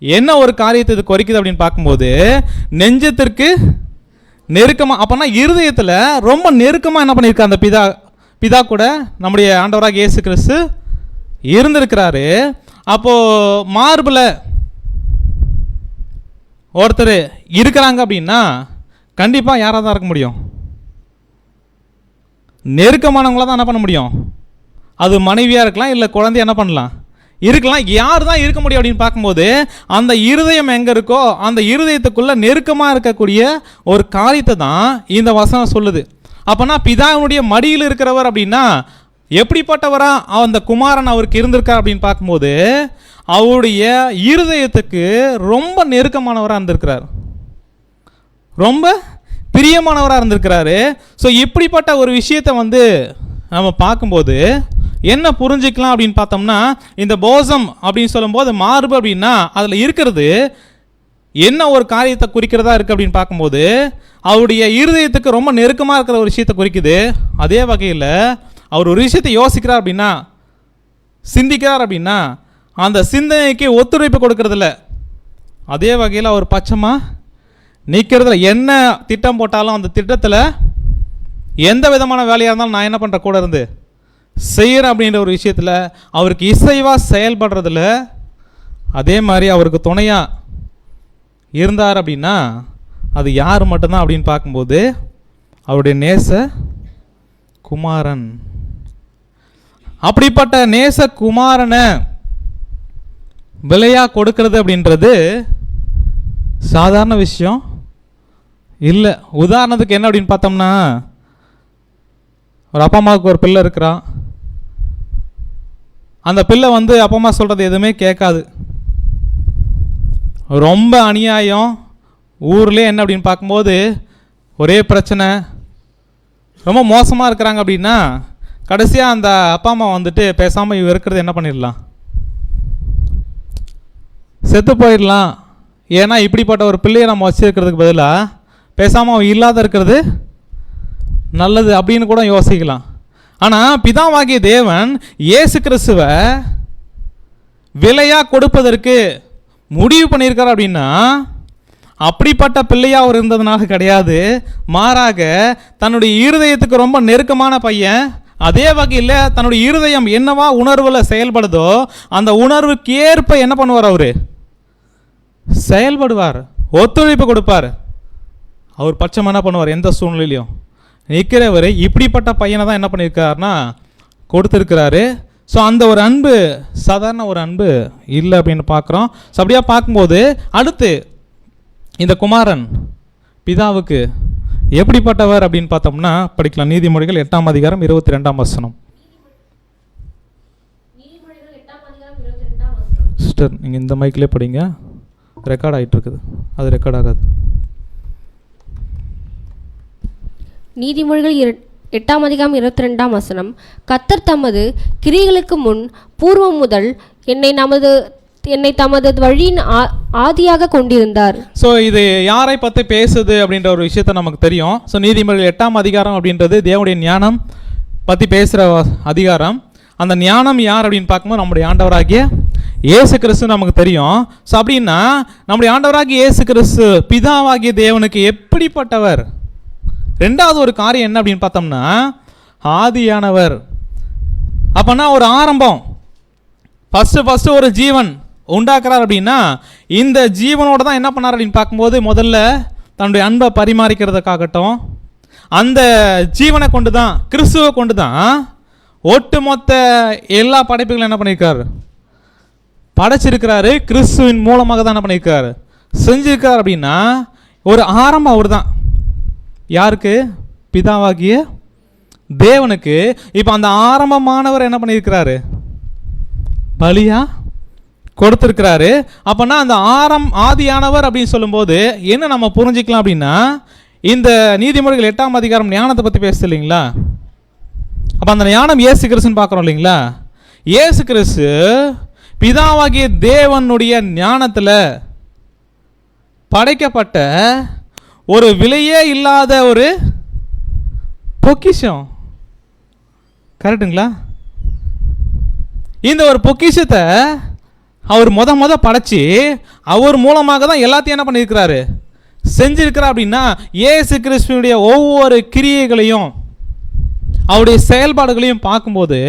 என்ன ஒரு காரியத்தை இது குறைக்குது அப்படின்னு பார்க்கும்போது நெஞ்சத்திற்கு நெருக்கமாக, அப்போனா இருதயத்தில் ரொம்ப நெருக்கமாக என்ன பண்ணியிருக்கா அந்த பிதா கூட நம்முடைய ஆண்டவராக இயேசு கிறிஸ்து இருந்திருக்கிறாரு. அப்போது மார்பில் ஒருத்தர் இருக்கிறாங்க அப்படின்னா கண்டிப்பாக யாராக தான் இருக்க முடியும், நெருக்கமானவங்களாக தான் என்ன பண்ண முடியும். அது மனைவியாக இருக்கலாம், இல்லை குழந்தைய என்ன பண்ணலாம் இருக்கலாம். யார் தான் இருக்க முடியும் அப்படின்னு பார்க்கும்போது அந்த இருதயம் எங்கே இருக்கோ அந்த இருதயத்துக்குள்ளே நெருக்கமாக இருக்கக்கூடிய ஒரு காரியத்தை தான் இந்த வசனம் சொல்லுது. அப்போனா பிதாவினுடைய மடியில் இருக்கிறவர் அப்படின்னா எப்படிப்பட்டவரா அந்த குமாரன் அவருக்கு இருந்திருக்கார் அப்படின்னு பார்க்கும்போது அவருடைய இருதயத்துக்கு ரொம்ப நெருக்கமானவராக இருந்திருக்கிறார், ரொம்ப பிரியமானவராக இருந்திருக்கிறாரு. ஸோ இப்படிப்பட்ட ஒரு விஷயத்தை வந்து நம்ம பார்க்கும்போது என்ன புரிஞ்சுக்கலாம் அப்படின்னு பார்த்தோம்னா இந்த போசம் அப்படின்னு சொல்லும்போது மார்பு அப்படின்னா அதில் இருக்கிறது என்ன ஒரு காரியத்தை குறிக்கிறதா இருக்குது அப்படின்னு பார்க்கும்போது அவருடைய இருதயத்துக்கு ரொம்ப நெருக்கமாக இருக்கிற ஒரு விஷயத்தை குறிக்குது. அதே வகையில் அவர் ஒரு விஷயத்தை யோசிக்கிறார் அப்படின்னா சிந்திக்கிறார் அப்படின்னா அந்த சிந்தனைக்கு ஒத்துழைப்பு கொடுக்கறதில்ல. அதே வகையில் அவர் பட்சமாக நிற்கிறதுல என்ன திட்டம் போட்டாலும் அந்த திட்டத்தில் எந்த விதமான வேலையாக இருந்தாலும் நான் என்ன பண்ணுறேன் கூட இருந்து செய்கிறேன் அப்படின்ற ஒரு விஷயத்தில் அவருக்கு இசைவாக செயல்படுறதில்ல. அதே மாதிரி அவருக்கு துணையாக இருந்தார் அப்படின்னா அது யார் மட்டும்தான் அப்படின்னு பார்க்கும்போது அவருடைய நேச குமாரன். அப்படிப்பட்ட நேச குமாரனை விலையாக கொடுக்கறது அப்படின்றது சாதாரண விஷயம் இல்லை. உதாரணத்துக்கு என்ன அப்படின்னு பார்த்தோம்னா ஒரு அப்பா அம்மாவுக்கு ஒரு பிள்ளை இருக்கிறான். அந்த பிள்ளை வந்து அப்பா அம்மா சொல்கிறது எதுவுமே கேட்காது, ரொம்ப அநியாயம். ஊர்லேயே என்ன அப்படின்னு பார்க்கும்போது ஒரே பிரச்சனை, ரொம்ப மோசமாக இருக்கிறாங்க அப்படின்னா கடைசியாக அந்த அப்பா அம்மா வந்துட்டு பேசாமல் இவ இருக்கிறது என்ன பண்ணிடலாம், செத்து போயிடலாம். ஏன்னா இப்படிப்பட்ட ஒரு பிள்ளையை நம்ம வச்சுருக்கிறதுக்கு பதிலாக பேசாமல் அவன் இல்லாத இருக்கிறது நல்லது அப்படின்னு கூட யோசிக்கலாம். ஆனால் பிதாவாகிய தேவன் இயேசு கிறிஸ்துவை விலையாக கொடுப்பதற்கு முடிவு பண்ணியிருக்கார் அப்படின்னா அப்படிப்பட்ட பிள்ளையாக அவர் இருந்ததுனால கிடையாது. மாறாக தன்னுடைய இருதயத்துக்கு ரொம்ப நெருக்கமான பையன், அதே வகையில் தன்னுடைய இருதயம் என்னவா உணர்வில் செயல்படுதோ அந்த உணர்வுக்கு ஏற்ப என்ன பண்ணுவார், அவர் செயல்படுவார், ஒத்துழைப்பு கொடுப்பார். அவர் பட்சம் என்ன பண்ணுவார், எந்த சூழ்நிலையிலையும் நிற்கிறவர் இப்படிப்பட்ட பையனை தான் என்ன பண்ணியிருக்காருன்னா கொடுத்துருக்கிறாரு. ஸோ அந்த ஒரு அன்பு சாதாரண ஒரு அன்பு இல்லை அப்படின்னு பார்க்குறோம். ஸோ அப்படியே பார்க்கும்போது அடுத்து இந்த குமாரன் பிதாவுக்கு எப்படிப்பட்டவர் அப்படின்னு பார்த்தோம்னா படிக்கலாம். நீதிமொழிகள் 8ஆம் அதிகாரம் 22ஆம் வசனம். சிஸ்டர் நீங்கள் இந்த மைக்கிலே படிங்க, ரெக்கார்ட் ஆகிட்டு இருக்குது, அது ரெக்கார்ட் ஆகாது. நீதிமொழிகள் 8ஆம் அதிகாரம் 22ஆம் வசனம். கர்த்தர் தமது கிரியைகளுக்கு முன் பூர்வம் முதல் என்னை தமது வழியின் ஆதியாக கொண்டிருந்தார். ஸோ இது யாரை பற்றி பேசுது அப்படின்ற ஒரு விஷயத்த நமக்கு தெரியும். ஸோ நீதிமொழிகள் 8ஆம் அதிகாரம் அப்படின்றது தேவனுடைய ஞானம் பற்றி பேசுகிற அதிகாரம். அந்த ஞானம் யார் அப்படின்னு பார்க்கும்போது நம்முடைய ஆண்டவராகிய இயேசு கிறிஸ்து நமக்கு தெரியும். ஸோ அப்படின்னா நம்முடைய ஆண்டவராகிய இயேசு கிறிஸ்து பிதாவாகிய தேவனுக்கு எப்படிப்பட்டவர். ரெண்டாவது ஒரு காரியம் என்ன அப்படின்னு பார்த்தோம்னா ஆதியானவர். அப்போனா ஒரு ஆரம்பம், ஃபஸ்ட்டு ஒரு ஜீவன் உண்டாக்குறார் அப்படின்னா இந்த ஜீவனோட தான் என்ன பண்ணார் அப்படின்னு பார்க்கும்போது முதல்ல தன்னுடைய அன்பை பரிமாறிக்கிறதுக்காகட்டும், அந்த ஜீவனை கொண்டு தான் கிறிஸ்துவை கொண்டு தான் ஒட்டுமொத்த எல்லா படைப்புகளும் என்ன பண்ணியிருக்காரு, படைச்சிருக்கிறாரு. கிறிஸ்துவின் மூலமாக தான் என்ன பண்ணியிருக்காரு, செஞ்சிருக்கார். அப்படின்னா ஒரு ஆரம்பம் அவர் தான் யாருக்கு, பிதாவாகிய தேவனுக்கு. இப்போ அந்த ஆரம்பமானவர் என்ன பண்ணியிருக்கிறாரு, பலியா கொடுத்துருக்கிறாரு. அப்போனா அந்த ஆதியானவர் அப்படின்னு சொல்லும்போது என்ன நம்ம புரிஞ்சிக்கலாம் அப்படின்னா இந்த நீதிமொழிகள் 8ஆம் அதிகாரம் ஞானத்தை பற்றி பேசுது இல்லைங்களா. அப்போ அந்த ஞானம் இயேசு கிறிஸ்துன்னு பார்க்குறோம் இல்லைங்களா. இயேசு கிறிஸ்து பிதாவாகிய தேவனுடைய ஞானத்தில் படைக்கப்பட்ட ஒரு விலையே இல்லாத ஒரு பொக்கிஷம். கரெக்டுங்களா. இந்த ஒரு பொக்கிஷத்தை அவர் முத படைச்சி அவர் மூலமாக தான் எல்லாத்தையும் என்ன பண்ணியிருக்கிறாரு, செஞ்சிருக்கிறார். அப்படின்னா இயேசு கிறிஸ்துவனுடைய ஒவ்வொரு கிரியைகளையும் அவருடைய செயல்பாடுகளையும் பார்க்கும்போது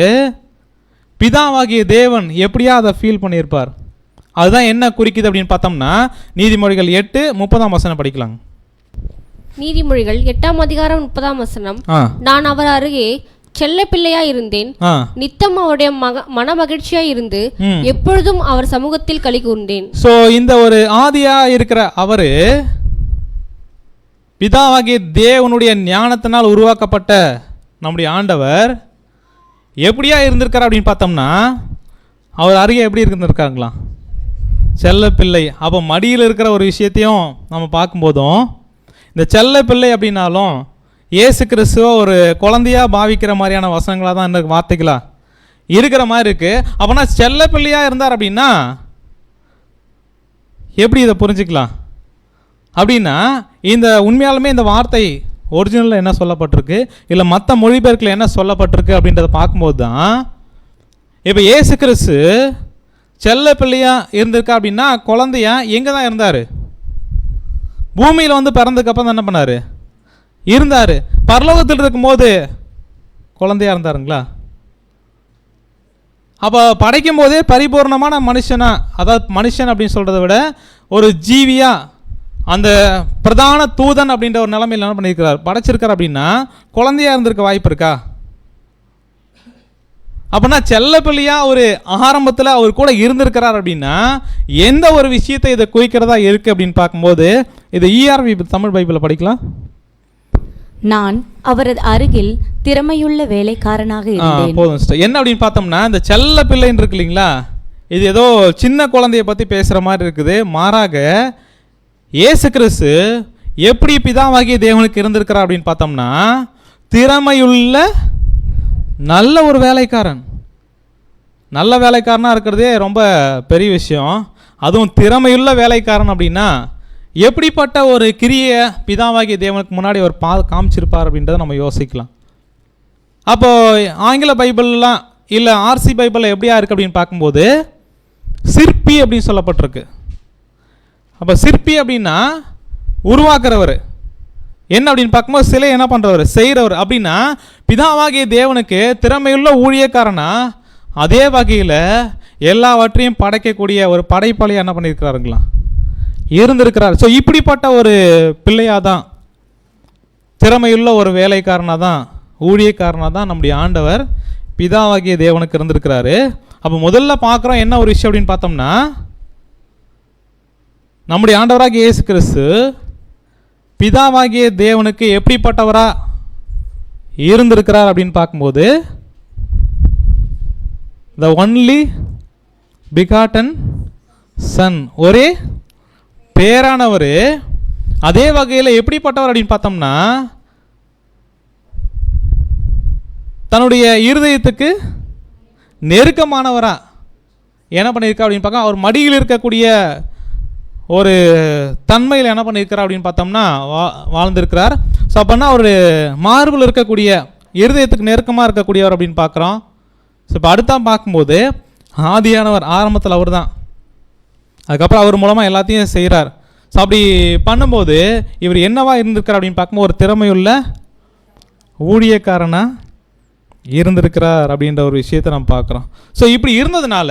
பிதாவாகிய தேவன் எப்படியா அதை ஃபீல் பண்ணியிருப்பார். அதுதான் என்ன குறிக்குது அப்படின்னு பார்த்தோம்னா நீதிமொழிகள் 8:30ஆம் வசனம் படிக்கலாம். நீதிமொழிகள் 8ஆம் அதிகாரம் 30ஆம் வசனம். நான் அவர் அருகே செல்ல பிள்ளையா இருந்தேன், நித்தம் அவருடைய மன மகிழ்ச்சியா இருந்து எப்பொழுதும் அவர் சமூகத்தில் களி கூர்ந்தேன். ஸோ இந்த ஒரு ஆதியா இருக்கிற அவரு பிதாவாகிய தேவனுடைய ஞானத்தினால் உருவாக்கப்பட்ட நம்முடைய ஆண்டவர் எப்படியா இருந்திருக்கார் அப்படின்னு பார்த்தோம்னா அவர் அருகே எப்படி இருந்திருக்காங்களா, செல்ல பிள்ளை. அப்போ மடியில் இருக்கிற ஒரு விஷயத்தையும் நம்ம பார்க்கும்போதும் இந்த செல்ல பிள்ளை அப்படின்னாலும் இயேசு கிறிஸ்துவ ஒரு குழந்தையாக பாவிக்கிற மாதிரியான வசனங்களாக தான் இந்த வார்த்தைகளா இருக்கிற மாதிரி இருக்குது. அப்போனா செல்ல பிள்ளையாக இருந்தார் அப்படின்னா எப்படி இதை புரிஞ்சுக்கலாம் அப்படின்னா இந்த உண்மையாலுமே இந்த வார்த்தை ஒரிஜினலில் என்ன சொல்லப்பட்டிருக்கு இல்லை மற்ற மொழிபெயர்க்கில் என்ன சொல்லப்பட்டிருக்கு அப்படின்றத பார்க்கும்போது தான் இப்போ இயேசு கிறிஸ்து செல்ல பிள்ளையாக இருந்திருக்கா அப்படின்னா குழந்தையா எங்கே தான் இருந்தார், பூமியில் வந்து பிறந்ததுக்கப்புறம் தான் என்ன பண்ணார், இருந்தார். பரலோகத்தில் இருக்கும்போது குழந்தையாக இருந்தாருங்களா. அப்போ படைக்கும் போதே பரிபூர்ணமான மனுஷனா, அதாவது மனுஷன் அப்படின்னு சொல்கிறத விட ஒரு ஜீவியா அந்த பிரதான தூதன் அப்படின்ற ஒரு நிலைமையில் என்ன பண்ணியிருக்கிறார், படைச்சிருக்கார். அப்படின்னா குழந்தையாக இருந்திருக்க வாய்ப்பு இருக்கா. அப்படின்னா செல்லப்பிள்ளையா ஒரு ஆரம்பத்தில் அவர் கூட இருந்திருக்கிறார். அப்படின்னா எந்த ஒரு விஷயத்தை இதை குறிக்கிறதா இருக்குது அப்படின்னு பார்க்கும்போது இது ERV தமிழ் பைபிளில் படிக்கலாம். நான் அவரது அருகில் திறமையுள்ள வேலைக்காரனாக இருந்தேன். போதும் சிஸ்டர். என்ன அப்படின்னு பார்த்தோம்னா இந்த செல்ல பிள்ளைன்னு இருக்கு இல்லைங்களா, இது ஏதோ சின்ன குழந்தைய பற்றி பேசுகிற மாதிரி இருக்குது. மாறாக இயேசு கிறிஸ்து எப்படி பிதாவாகிய தேவனுக்கு இருந்திருக்கிறார் அப்படின்னு பார்த்தோம்னா திறமையுள்ள நல்ல ஒரு வேலைக்காரன். நல்ல வேலைக்காரனாக இருக்கிறதே ரொம்ப பெரிய விஷயம். அதுவும் திறமையுள்ள வேலைக்காரன் அப்படின்னா எப்படிப்பட்ட ஒரு கிரியை பிதாவாகிய தேவனுக்கு முன்னாடி அவர் காமிச்சிருப்பார் அப்படின்றத நம்ம யோசிக்கலாம். அப்போது ஆங்கில பைபிள்லாம் இல்லை ஆர்சி பைபிளில் எப்படியா இருக்குது அப்படின்னு பார்க்கும்போது சிற்பி அப்படின்னு சொல்லப்பட்டிருக்கு. அப்போ சிற்பி அப்படின்னா உருவாக்குறவர், என்ன அப்படின்னு பார்க்கும்போது சிலை என்ன பண்ணுறவர், செய்கிறவர். அப்படின்னா பிதாவாகிய தேவனுக்கு திறமையுள்ள ஊழியக்காரனா அதே வகையில் எல்லாவற்றையும் படைக்கக்கூடிய ஒரு படைப்பாளியாக என்ன பண்ணியிருக்கிறாருங்களா, இருந்திருக்கிறார். ஸோ இப்படிப்பட்ட ஒரு பிள்ளையாக தான், திறமையுள்ள ஒரு வேலைக்காரனாக தான், ஊழியக்காரனாக தான் நம்முடைய ஆண்டவர் பிதாவாகிய தேவனுக்கு இருந்திருக்கிறாரு. அப்போ முதல்ல பார்க்குறோம் என்ன ஒரு விஷயம் அப்படின்னு பார்த்தோம்னா, நம்முடைய ஆண்டவராகிய இயேசு கிறிஸ்து பிதாவாகிய தேவனுக்கு எப்படிப்பட்டவராக இருந்திருக்கிறார் அப்படின்னு பார்க்கும்போது த ஒன்லி பிகாட்டன் சன், ஒரே பேரானவர். அதே வகையில் எப்படிப்பட்டவர் அப்படின்னு பார்த்தோம்னா தன்னுடைய இருதயத்துக்கு நெருக்கமானவரா என்ன பண்ணியிருக்கா அப்படின்னு பார்க்க, அவர் மடியில் இருக்கக்கூடிய ஒரு தன்மையில் என்ன பண்ணியிருக்கிறார் அப்படின்னு பார்த்தோம்னா வாழ்ந்திருக்கிறார். ஸோ அப்போனா அவர் மார்பில் இருக்கக்கூடிய இருதயத்துக்கு நெருக்கமாக இருக்கக்கூடியவர் அப்படின்னு பார்க்குறோம். ஸோ இப்போ அடுத்தா பார்க்கும்போது ஆதியானவர், ஆரம்பத்தில் அவர் தான், அதுக்கப்புறம் அவர் மூலமாக எல்லாத்தையும் செய்கிறார். ஸோ அப்படி பண்ணும்போது இவர் என்னவா இருந்திருக்கிறார் அப்படின்னு பார்க்கும்போது ஒரு திறமையுள்ள ஊழியக்காரனாக இருந்திருக்கிறார் அப்படின்ற ஒரு விஷயத்தை நம்ம பார்க்குறோம். ஸோ இப்படி இருந்ததுனால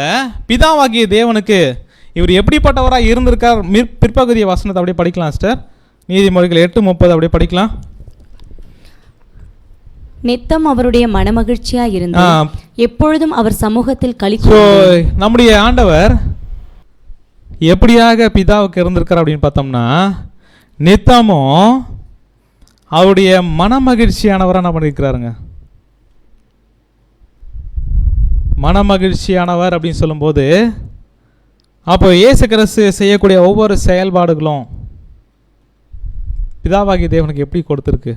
பிதாவாகிய தேவனுக்கு இவர் எப்படிப்பட்டவராக இருந்திருக்கார். பிற்பகுதிய வசனத்தை அப்படியே படிக்கலாம் சிஸ்டர். நீதிமொழிகள் 8:30 அப்படியே படிக்கலாம். நித்தம் அவருடைய மனமகிழ்ச்சியா இருந்து எப்பொழுதும் அவர் சமூகத்தில் நம்முடைய ஆண்டவர் எப்படியாக பிதாவுக்கு இருந்திருக்கார் அப்படின்னு பார்த்தோம்னா நித்தமும் அவருடைய மனமகிழ்ச்சியானவராக என்ன பண்ணியிருக்கிறாருங்க. மனமகிழ்ச்சியானவர் அப்படின்னு சொல்லும்போது அப்போ இயேசு கிறிஸ்து செய்யக்கூடிய ஒவ்வொரு செயல்பாடுகளும் பிதாவாகிய தேவனுக்கு எப்படி கொடுத்துருக்கு.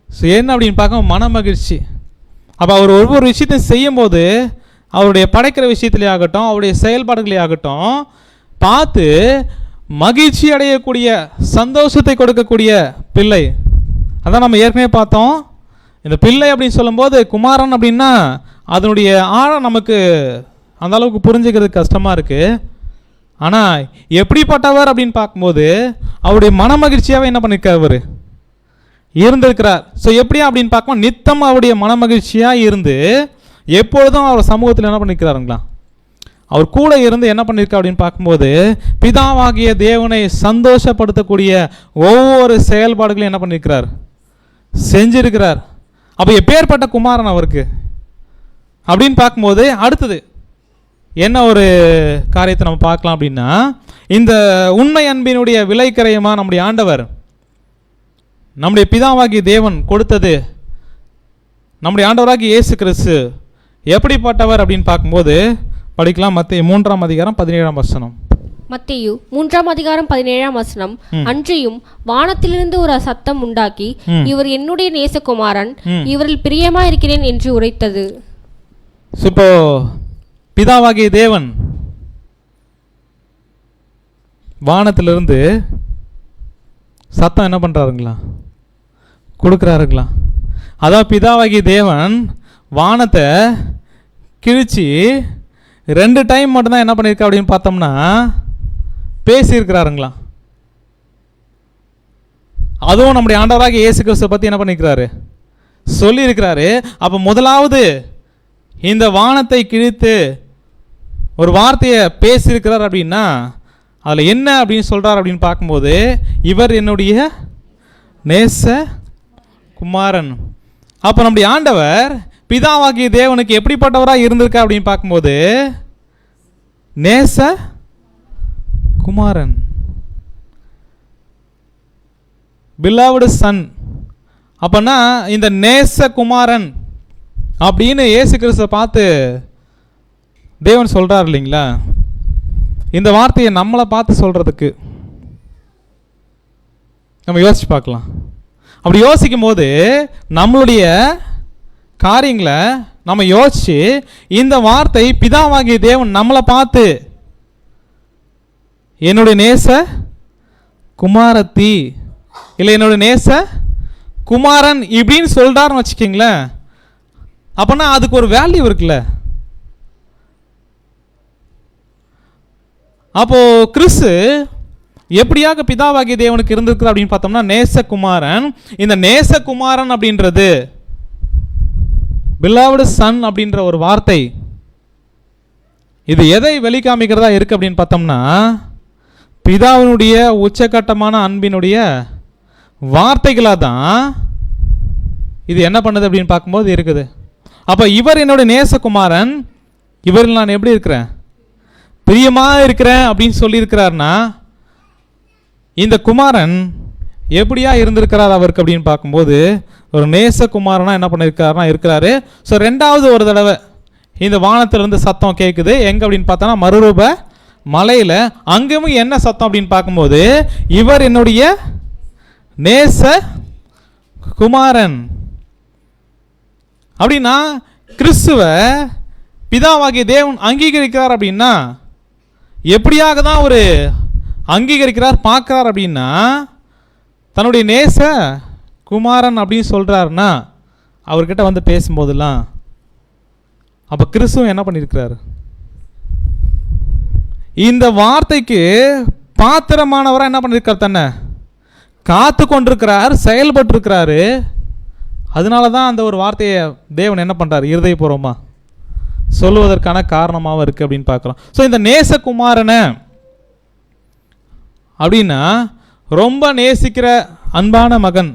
ஸோ என்ன அப்படின்னு பார்க்க மனமகிழ்ச்சி. அப்போ அவர் ஒவ்வொரு விஷயத்தையும் செய்யும்போது அவருடைய படைக்கிற விஷயத்திலே ஆகட்டும், அவருடைய செயல்பாடுகளே ஆகட்டும், பார்த்து மகிழ்ச்சி அடையக்கூடிய, சந்தோஷத்தை கொடுக்கக்கூடிய பிள்ளை. அதான் நம்ம ஏற்கனவே பார்த்தோம். இந்த பிள்ளை அப்படின்னு சொல்லும்போது குமாரன் அப்படின்னா அதனுடைய ஆழம் நமக்கு அந்த அளவுக்கு புரிஞ்சுக்கிறது கஷ்டமாக இருக்குது. ஆனால் எப்படிப்பட்டவர் அப்படின்னு பார்க்கும்போது அவருடைய மனமகிழ்ச்சியாகவே என்ன பண்ணியிருக்கார், அவர் இருந்திருக்கிறார். ஸோ எப்படியா அப்படின்னு பார்க்கும்போது நித்தம் அவருடைய மனமகிழ்ச்சியாக இருந்து எப்பொழுதும் அவர் சமூகத்தில் என்ன பண்ணியிருக்கிறாருங்களா, அவர் கூட இருந்து என்ன பண்ணியிருக்கார் அப்படின்னு பார்க்கும்போது பிதாவாகிய தேவனை சந்தோஷப்படுத்தக்கூடிய ஒவ்வொரு செயல்பாடுகளையும் என்ன பண்ணியிருக்கிறார், செஞ்சிருக்கிறார். அப்போ எப்பேற்பட்ட குமாரன் அவருக்கு அப்படின்னு பார்க்கும்போது அடுத்தது என்ன ஒரு காரியத்தை நம்ம பார்க்கலாம் அப்படின்னா, இந்த உண்மை அன்பினுடைய விலைக்கரையமாக நம்முடைய ஆண்டவர் நம்முடைய பிதாவாகிய தேவன் கொடுத்தது நம்முடைய ஆண்டவராகிய இயேசு கிறிஸ்து எப்படிப்பட்டவர் அப்படின்னு பார்க்கும்போது படிக்கலாம். மத்தேயு 3:17 மத்தேயு 3:17 அன்றியும் வானத்திலிருந்து ஒரு சத்தம் உண்டாக்கி, இவர் என்னுடைய நேசகுமாரன், இவரில் பிரியமா இருக்கிறேன் என்று உரைத்தது. இப்போ பிதாவாகிய தேவன் வானத்திலிருந்து சத்தம் என்ன பண்ணுறாருங்களா, கொடுக்குறாருங்களா. அதான் பிதாவாகிய தேவன் வானத்தை கிழிச்சு 2 டைம் மட்டும்தான் என்ன பண்ணியிருக்கா அப்படின்னு பார்த்தோம்னா பேசியிருக்கிறாருங்களா. அதுவும் நம்முடைய ஆண்டவராகிய இயேசு கிறிஸ்துவை பற்றி என்ன பண்ணியிருக்கிறாரு, சொல்லியிருக்கிறாரு. அப்போ முதலாவது இந்த வானத்தை கிழித்து ஒரு வார்த்தையை பேசியிருக்கிறார் அப்படின்னா அதில் என்ன அப்படின்னு சொல்கிறார் அப்படின்னு பார்க்கும்போது இவர் என்னுடைய நேச குமாரன். அப்போ நம்முடைய ஆண்டவர் பிதாவாகிய தேவனுக்கு எப்படிப்பட்டவராக இருந்திருக்கா அப்படின்னு பார்க்கும்போது நேச குமாரன், பிலவ்டு சன். அப்போனா இந்த நேச குமாரன் அப்படின்னு இயேசு கிறிஸ்துவை பார்த்து தேவன் சொல்கிறார் இல்லைங்களா. இந்த வார்த்தையை நம்மளை பார்த்து சொல்கிறதுக்கு நம்ம யோசிச்சு பார்க்கலாம். அப்படி யோசிக்கும் போது நம்மளுடைய காரியங்களை நம்ம யோசித்து இந்த வார்த்தை பிதாவாகிய தேவன் நம்மளை பார்த்து என்னுடைய நேச குமாரத்தி இல்லை என்னோட நேச குமாரன் இப்படின்னு சொல்கிறாருன்னு வச்சுக்கிங்களேன், அப்போனா அதுக்கு ஒரு வேல்யூ இருக்குல்ல. அப்போது கிறிஸ்து எப்படியாக பிதாவாகிய தேவனுக்கு இருந்திருக்கிறார் அப்படின்னு பார்த்தோம்னா நேசகுமாரன். இந்த நேசகுமாரன் அப்படின்றது beloved son அப்படின்ற ஒரு வார்த்தை, இது எதை வெளிக்காமிக்கிறதா இருக்கு அப்படின்னு பார்த்தோம்னா பிதாவினுடைய உச்சகட்டமான அன்பினுடைய வார்த்தைகளாக தான் இது என்ன பண்ணுது அப்படின்னு பார்க்கும்போது இருக்குது. அப்போ இவர் என்னுடைய நேசகுமாரன், இவரில் நான் எப்படி இருக்கிறேன், பிரியமாக இருக்கிறேன் அப்படின்னு சொல்லியிருக்கிறார்னா இந்த குமாரன் எப்படியா இருந்திருக்கிறார் அவருக்கு அப்படின்னு பார்க்கும்போது ஒரு நேசகுமாரனா என்ன பண்ணியிருக்காருனா இருக்கிறாரு. ஸோ ரெண்டாவது ஒரு தடவை இந்த வானத்திலிருந்து சத்தம் கேட்குது. எங்கே அப்படின்னு பார்த்தோன்னா மறுரூப மலையில். அங்கேயும் என்ன சத்தம் அப்படின்னு பார்க்கும்போது இவர் என்னுடைய நேச குமாரன். அப்படின்னா கிறிஸ்துவ பிதாவாகிய தேவன் அங்கீகரிக்கிறார். அப்படின்னா எப்படியாக தான் ஒரு அங்கீகரிக்கிறார் பார்க்குறார் அப்படின்னா தன்னுடைய நேச குமாரன் அப்படின்னு சொல்கிறாருன்னா அவர்கிட்ட வந்து பேசும்போதெல்லாம் அப்போ கிறிஸ்துவ என்ன பண்ணியிருக்கிறார், இந்த வார்த்தைக்கு பாத்திரமானவராக என்ன பண்ணியிருக்கார், தன்னை காத்து கொண்டிருக்கிறார், செயல்பட்டிருக்கிறாரு. அதனால தான் அந்த ஒரு வார்த்தையை தேவன் என்ன பண்ணுறார், இருதயபூர்வமா சொல்லுவதற்கான காரணமாகவும் இருக்குது அப்படின்னு பார்க்கலாம். ஸோ இந்த நேசகுமாரனை அப்படின்னா ரொம்ப நேசிக்கிற அன்பான மகன்,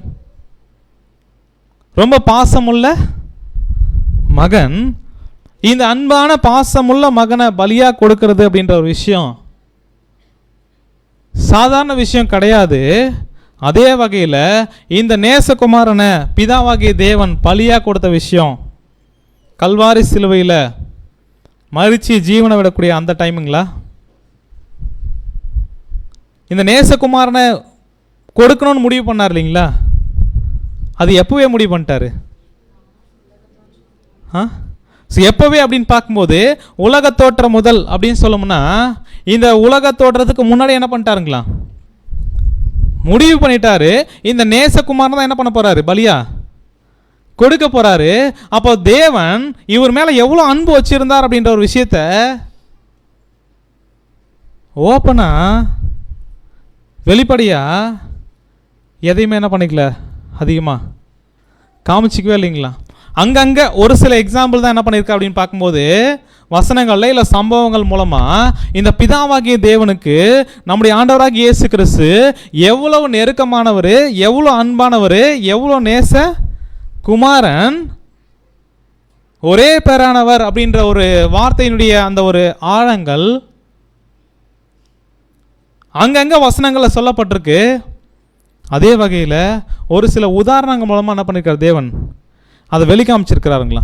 ரொம்ப பாசமுள்ள மகன். இந்த அன்பான பாசமுள்ள மகனை பலியாக கொடுக்கறது அப்படின்ற ஒரு விஷயம் சாதாரண விஷயம் கிடையாது. அதே வகையில் இந்த நேசகுமாரனை பிதாவாகிய தேவன் பலியாக கொடுத்த விஷயம் கல்வாரி சிலுவையில் மரிச்சு ஜீவனை விடக்கூடிய அந்த டைமுங்களா, இந்த நேசகுமாரனை கொடுக்கணும்னு முடிவு பண்ணார் இல்லைங்களா, அது எப்போவே முடிவு பண்ணிட்டாரு. எப்போவே அப்படின்னு பார்க்கும்போது உலக தோற்றம் முதல் அப்படின்னு சொல்லணும்னா இந்த உலக தோற்றத்துக்கு முன்னாடி என்ன பண்ணிட்டாருங்களா, முடிவு பண்ணிட்டாரு. இந்த நேசகுமாரன் தான் என்ன பண்ண போறாரு, பலியா கொடுக்க போறாரு. அப்போ தேவன் இவர் மேல எவ்வளோ அன்பு வச்சிருந்தார் அப்படின்ற ஒரு விஷயத்த ஓப்பனா வெளிப்படையா எதையுமே என்ன பண்ணிக்கல, அதிகமாக காமிச்சிக்கவே இல்லைங்களா. அங்கங்கே ஒரு சில எக்ஸாம்பிள் தான் என்ன பண்ணியிருக்கா அப்படின்னு பார்க்கும்போது வசனங்கள்ல இல்லை சம்பவங்கள் மூலமாக இந்த பிதாவாகிய தேவனுக்கு நம்முடைய ஆண்டவராகிய இயேசு கிறிஸ்து எவ்வளவு நெருக்கமானவர், எவ்வளோ அன்பானவர், எவ்வளோ நேச குமாரன், ஒரே பேரானவர் அப்படின்ற ஒரு வார்த்தையினுடைய அந்த ஒரு ஆழங்கள் அங்கங்கே வசனங்களில் சொல்லப்பட்டிருக்கு. அதே வகையில் ஒரு சில உதாரணங்கள் மூலமாக என்ன பண்ணியிருக்கார் தேவன் அதை வெளிக்காமிச்சிருக்கிறாருங்களா.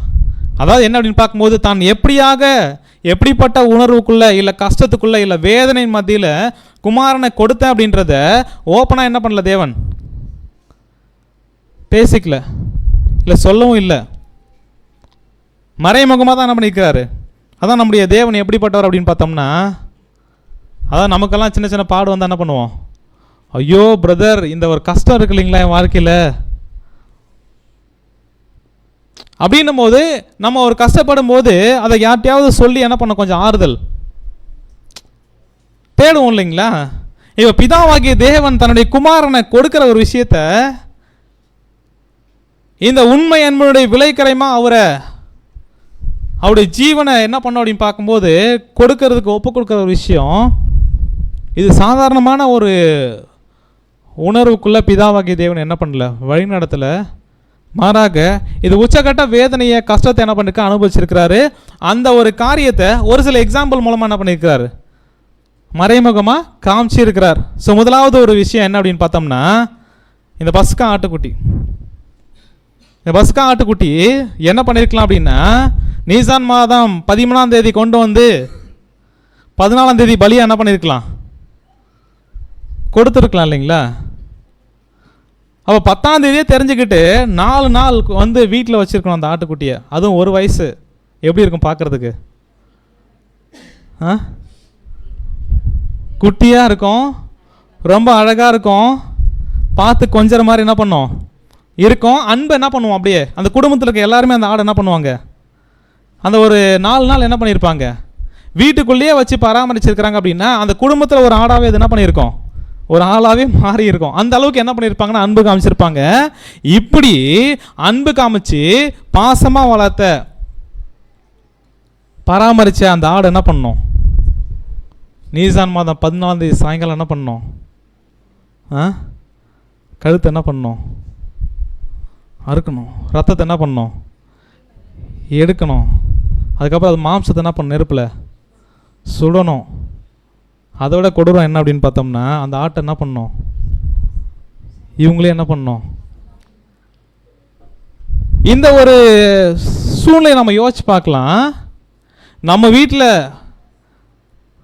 அதாவது என்ன அப்படின்னு பார்க்கும்போது தான் எப்படிப்பட்ட உணர்வுக்குள்ளே இல்லை கஷ்டத்துக்குள்ளே இல்லை வேதனையின் மத்தியில் குமாரனை கொடுத்தேன் அப்படின்றத ஓப்பனாக என்ன பண்ணல தேவன், பேசிக்கல, இல்லை சொல்லவும் இல்லை, மறைமுகமாக தான் என்ன பண்ணியிருக்கிறாரு. அதான் நம்முடைய தேவன் எப்படிப்பட்டவர் அப்படின்னு பார்த்தோம்னா, அதான் நமக்கெல்லாம் சின்ன சின்ன பாடு வந்தால் என்ன பண்ணுவோம், ஐயோ பிரதர் இந்த ஒரு கஷ்டம் இருக்கு இல்லைங்களா என் வாழ்க்கையில் அப்படின்னும் போது நம்ம ஒரு கஷ்டப்படும் போது அதை யார்ட்டையாவது சொல்லி என்ன பண்ண கொஞ்சம் ஆறுதல் தேடுவோம் இல்லைங்களா. இப்போ பிதாவாகிய தேவன் தன்னுடைய குமாரனை கொடுக்கிற ஒரு விஷயத்த இந்த உண்மை என்பனுடைய விலைக்கரைமா அவருடைய ஜீவனை என்ன பண்ண அப்படின்னு பார்க்கும்போது கொடுக்கறதுக்கு ஒப்பு கொடுக்குற ஒரு விஷயம், இது சாதாரணமான ஒரு உணர்வுக்குள்ளே பிதாவாகிய தேவன் என்ன பண்ணல, வழி நடத்தலை. மாறாக இது உச்சகட்ட வேதனையை கஷ்டத்தை என்ன பண்ணிருக்க அனுபவிச்சிருக்கிறாரு. அந்த ஒரு காரியத்தை ஒரு சில எக்ஸாம்பிள் மூலமாக என்ன பண்ணியிருக்கிறாரு, மறைமுகமாக காமிச்சிருக்கிறார். ஸோ முதலாவது ஒரு விஷயம் என்ன அப்படின்னு பார்த்தோம்னா இந்த பஸ்கா ஆட்டுக்குட்டி. இந்த பஸ்கா ஆட்டுக்குட்டி என்ன பண்ணியிருக்கலாம் அப்படின்னா நீசான் மாதம் 13ஆம் தேதி கொண்டு வந்து 14ஆம் தேதி பலியாக என்ன பண்ணியிருக்கலாம், கொடுத்துருக்கலாம் இல்லைங்களா. அப்போ 10ஆம் தேதியே தெரிஞ்சுக்கிட்டு 4 நாள் வந்து வீட்டில் வச்சுருக்கணும் அந்த ஆட்டுக்குட்டியை, அதுவும் 1 வயசு. எப்படி இருக்கும் பார்க்குறதுக்கு, குட்டியாக இருக்கும், ரொம்ப அழகாக இருக்கும், பார்த்து கொஞ்சம் மாதிரி என்ன பண்ணோம் இருக்கும். அன்பு என்ன பண்ணுவோம், அப்படியே அந்த குடும்பத்தில் இருக்க எல்லாருமே அந்த ஆடை என்ன பண்ணுவாங்க, அந்த ஒரு 4 நாள் என்ன பண்ணியிருப்பாங்க, வீட்டுக்குள்ளேயே வச்சு பராமரிச்சிருக்கிறாங்க. அப்படின்னா அந்த குடும்பத்தில் ஒரு ஆடாவே இது என்ன பண்ணியிருக்கோம், ஒரு ஆளாகவே மாறி இருக்கும். அந்த அளவுக்கு என்ன பண்ணியிருப்பாங்கன்னா அன்பு காமிச்சிருப்பாங்க. இப்படி அன்பு காமிச்சு பாசமாக வளர்த்த பராமரித்த அந்த ஆடு என்ன பண்ணோம், நீசான் மாதம் 14ஆம் தேதி சாயங்காலம் என்ன பண்ணோம், கழுத்தை என்ன பண்ணோம், அறுக்கணும். ரத்தத்தை என்ன பண்ணோம், எடுக்கணும். அதுக்கப்புறம் அது மாம்சத்தை என்ன பண்ணணும், நெருப்பில் சுடணும். அதோட கொடூரம் என்ன அப்படின்னு பார்த்தோம்னா, அந்த ஆட்டை என்ன பண்ணோம், இவங்களே என்ன பண்ணோம். இந்த ஒரு சூழ்நிலை நம்ம யோசிச்சு பார்க்கலாம். நம்ம வீட்டில்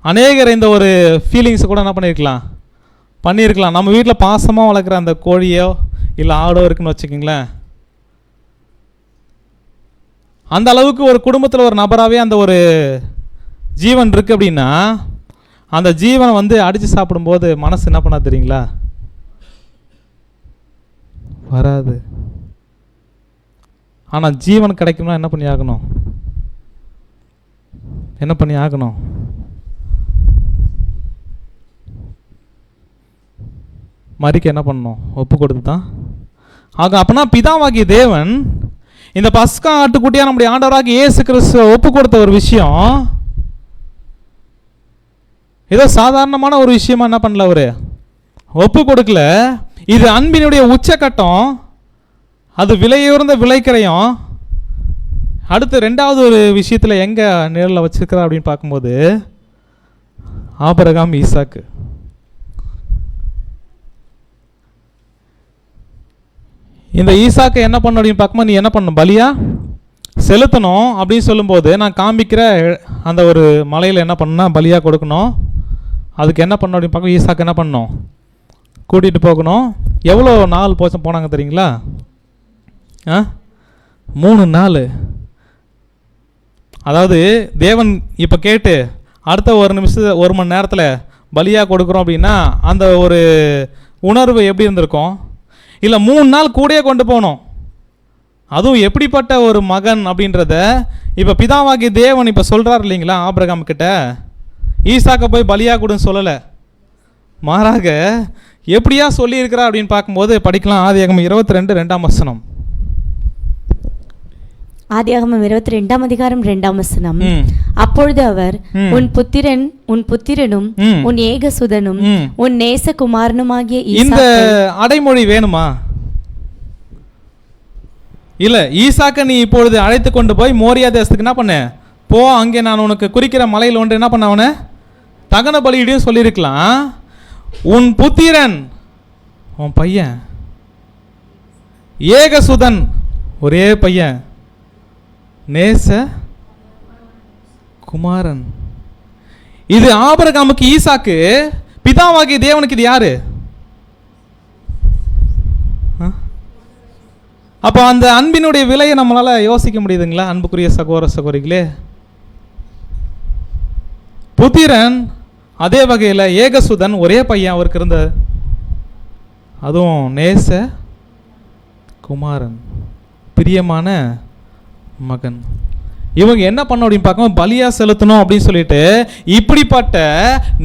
அநேகர் இந்த ஒரு ஃபீலிங்ஸை கூட என்ன பண்ணியிருக்கலாம். நம்ம வீட்டில் பாசமாக வளர்க்குற அந்த கோழியோ இல்லை ஆடோ இருக்குன்னு வச்சுக்கிங்களேன், அந்த அளவுக்கு ஒரு குடும்பத்தில் ஒரு நபராகவே அந்த ஒரு ஜீவன் இருக்குது அப்படின்னா, அந்த ஜீவனை வந்து அடித்து சாப்பிடும்போது மனசு என்ன பண்ணா தெரியுங்களா, வராது. ஆனால் ஜீவன் கிடைக்கும்னா என்ன பண்ணி ஆகணும், மறிக்க என்ன பண்ணணும், ஒப்பு கொடுத்து தான் ஆக. அப்பனா பிதாவாகிய தேவன் இந்த பஸ்கா ஆட்டுக்குட்டியா நம்முடைய ஆண்டவராக இயேசு கிறிஸ்துவ ஒப்பு கொடுத்த ஒரு விஷயம் ஏதோ சாதாரணமான ஒரு விஷயமா என்ன பண்ணல, அவரு ஒப்பு கொடுக்கல. இது அன்பினுடைய உச்சக்கட்டம், அது விலையுயர்ந்த விலைக்கரையும். அடுத்து 2வது ஒரு விஷயத்தில் எங்கே நேரில் வச்சிருக்கிறா அப்படின்னு பார்க்கும்போது, ஆபிரகாம் ஈசாக்கு. இந்த ஈசாக்கை என்ன பண்ண அப்படின்னு பார்க்கும்போது, நீ என்ன பண்ணணும், பலியா செலுத்தணும் அப்படின்னு சொல்லும்போது, நான் காமிக்கிற அந்த ஒரு மலையில் என்ன பண்ணணும்னா பலியாக கொடுக்கணும். அதுக்கு என்ன பண்ணணும் அப்படின்னு பார்க்க, ஈசாக்கு என்ன பண்ணணும், கூட்டிகிட்டு போகணும். எவ்வளோ நாள் போனாங்க தெரியுங்களா, 3 நாள். அதாவது தேவன் இப்போ கேட்டு அடுத்த 1 மணி நேரத்தில் பலியாக கொடுக்குறோம் அப்படின்னா அந்த ஒரு உணர்வு எப்படி இருந்திருக்கும். இல்லை 3 நாள் கூடயே கொண்டு போகணும். அதுவும் எப்படிப்பட்ட ஒரு மகன் அப்படின்றத இப்போ பிதாவாகிய தேவன் இப்போ சொல்கிறார் இல்லைங்களா, ஆபிரகாம் கிட்ட ஈசாக்க போய் பலியாக கொடுன்னு சொல்லலை, மாறாக எப்படியா சொல்லியிருக்கிறா அப்படின்னு பார்க்கும்போது படிக்கலாம். ஆதியாகமம் 22:2 ஆதியாகமம் 22:2 அப்பொழுது அவர், உன் புத்திரனும் உன் ஏகசுதனும் உன் நேசகுமாரனுமாகிய இந்த அடைமொழி வேணுமா, இல்ல ஈசாக்க நீ இப்பொழுது அழைத்து கொண்டு போய் மோரியா தேசத்துக்கு என்ன பண்ண போ, அங்கே நான் உனக்கு குறிக்கிற மலையில் ஒன்று என்ன பண்ண அவனை தகன பலியிடையும் சொல்லியிருக்கலாம். உன் புத்திரன், உன் பையன், ஏகசுதன் ஒரே பையன், நேச குமாரன். இது ஆபிரகாமுக்கு ஈசாக்கு, பிதாவாகிய தேவனுக்கு இது யாரு? அப்போ அந்த அன்பினுடைய விலையை நம்மளால யோசிக்க முடியுதுங்களா அன்புக்குரிய சகோதர சகோதரிகளே? புத்திரன், அதே வகையில் ஏகசுதன் ஒரே பையன் அவருக்கு இருந்த, அதுவும் நேச குமாரன், பிரியமான மகன். இவங்க என்ன பண்ண அப்படின்னு பார்க்கணும், பலியா செலுத்தணும் அப்படின்னு சொல்லிட்டு இப்படிப்பட்ட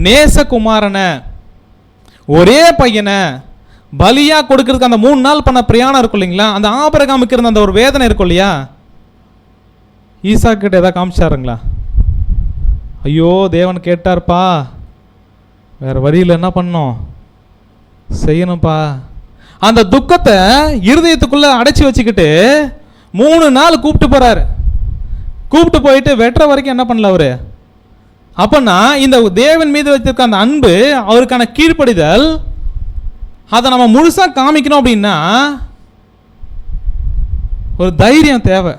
நேசகுமாரனை ஒரே பையனை பலியா கொடுக்கறதுக்கு அந்த 3 நாள் பண்ண பிரயாணம் இருக்கும் இல்லைங்களா, அந்த ஆபிரகாமுக்கு இருந்த அந்த ஒரு வேதனை இருக்கும் இல்லையா, ஈசாக்கு கிட்ட ஏதாவது காமிச்சாருங்களா? ஐயோ தேவன் கேட்டார்ப்பா, வேற வழியில் என்ன பண்ணோம் செய்யணும்ப்பா. அந்த துக்கத்தை இருதயத்துக்குள்ள அடைச்சி வச்சுக்கிட்டு 3 நாள் கூப்பிட்டு போயிட்டு வெட்டுற வரைக்கும் என்ன பண்ணல அவரு. அப்பன்னா இந்த தேவன் மீது வச்சிருக்க அந்த அன்பு, அவருக்கான கீழ்ப்படிதல், அதை நம்ம முழுசா காமிக்கணும் அப்படின்னா ஒரு தைரியம் தேவை.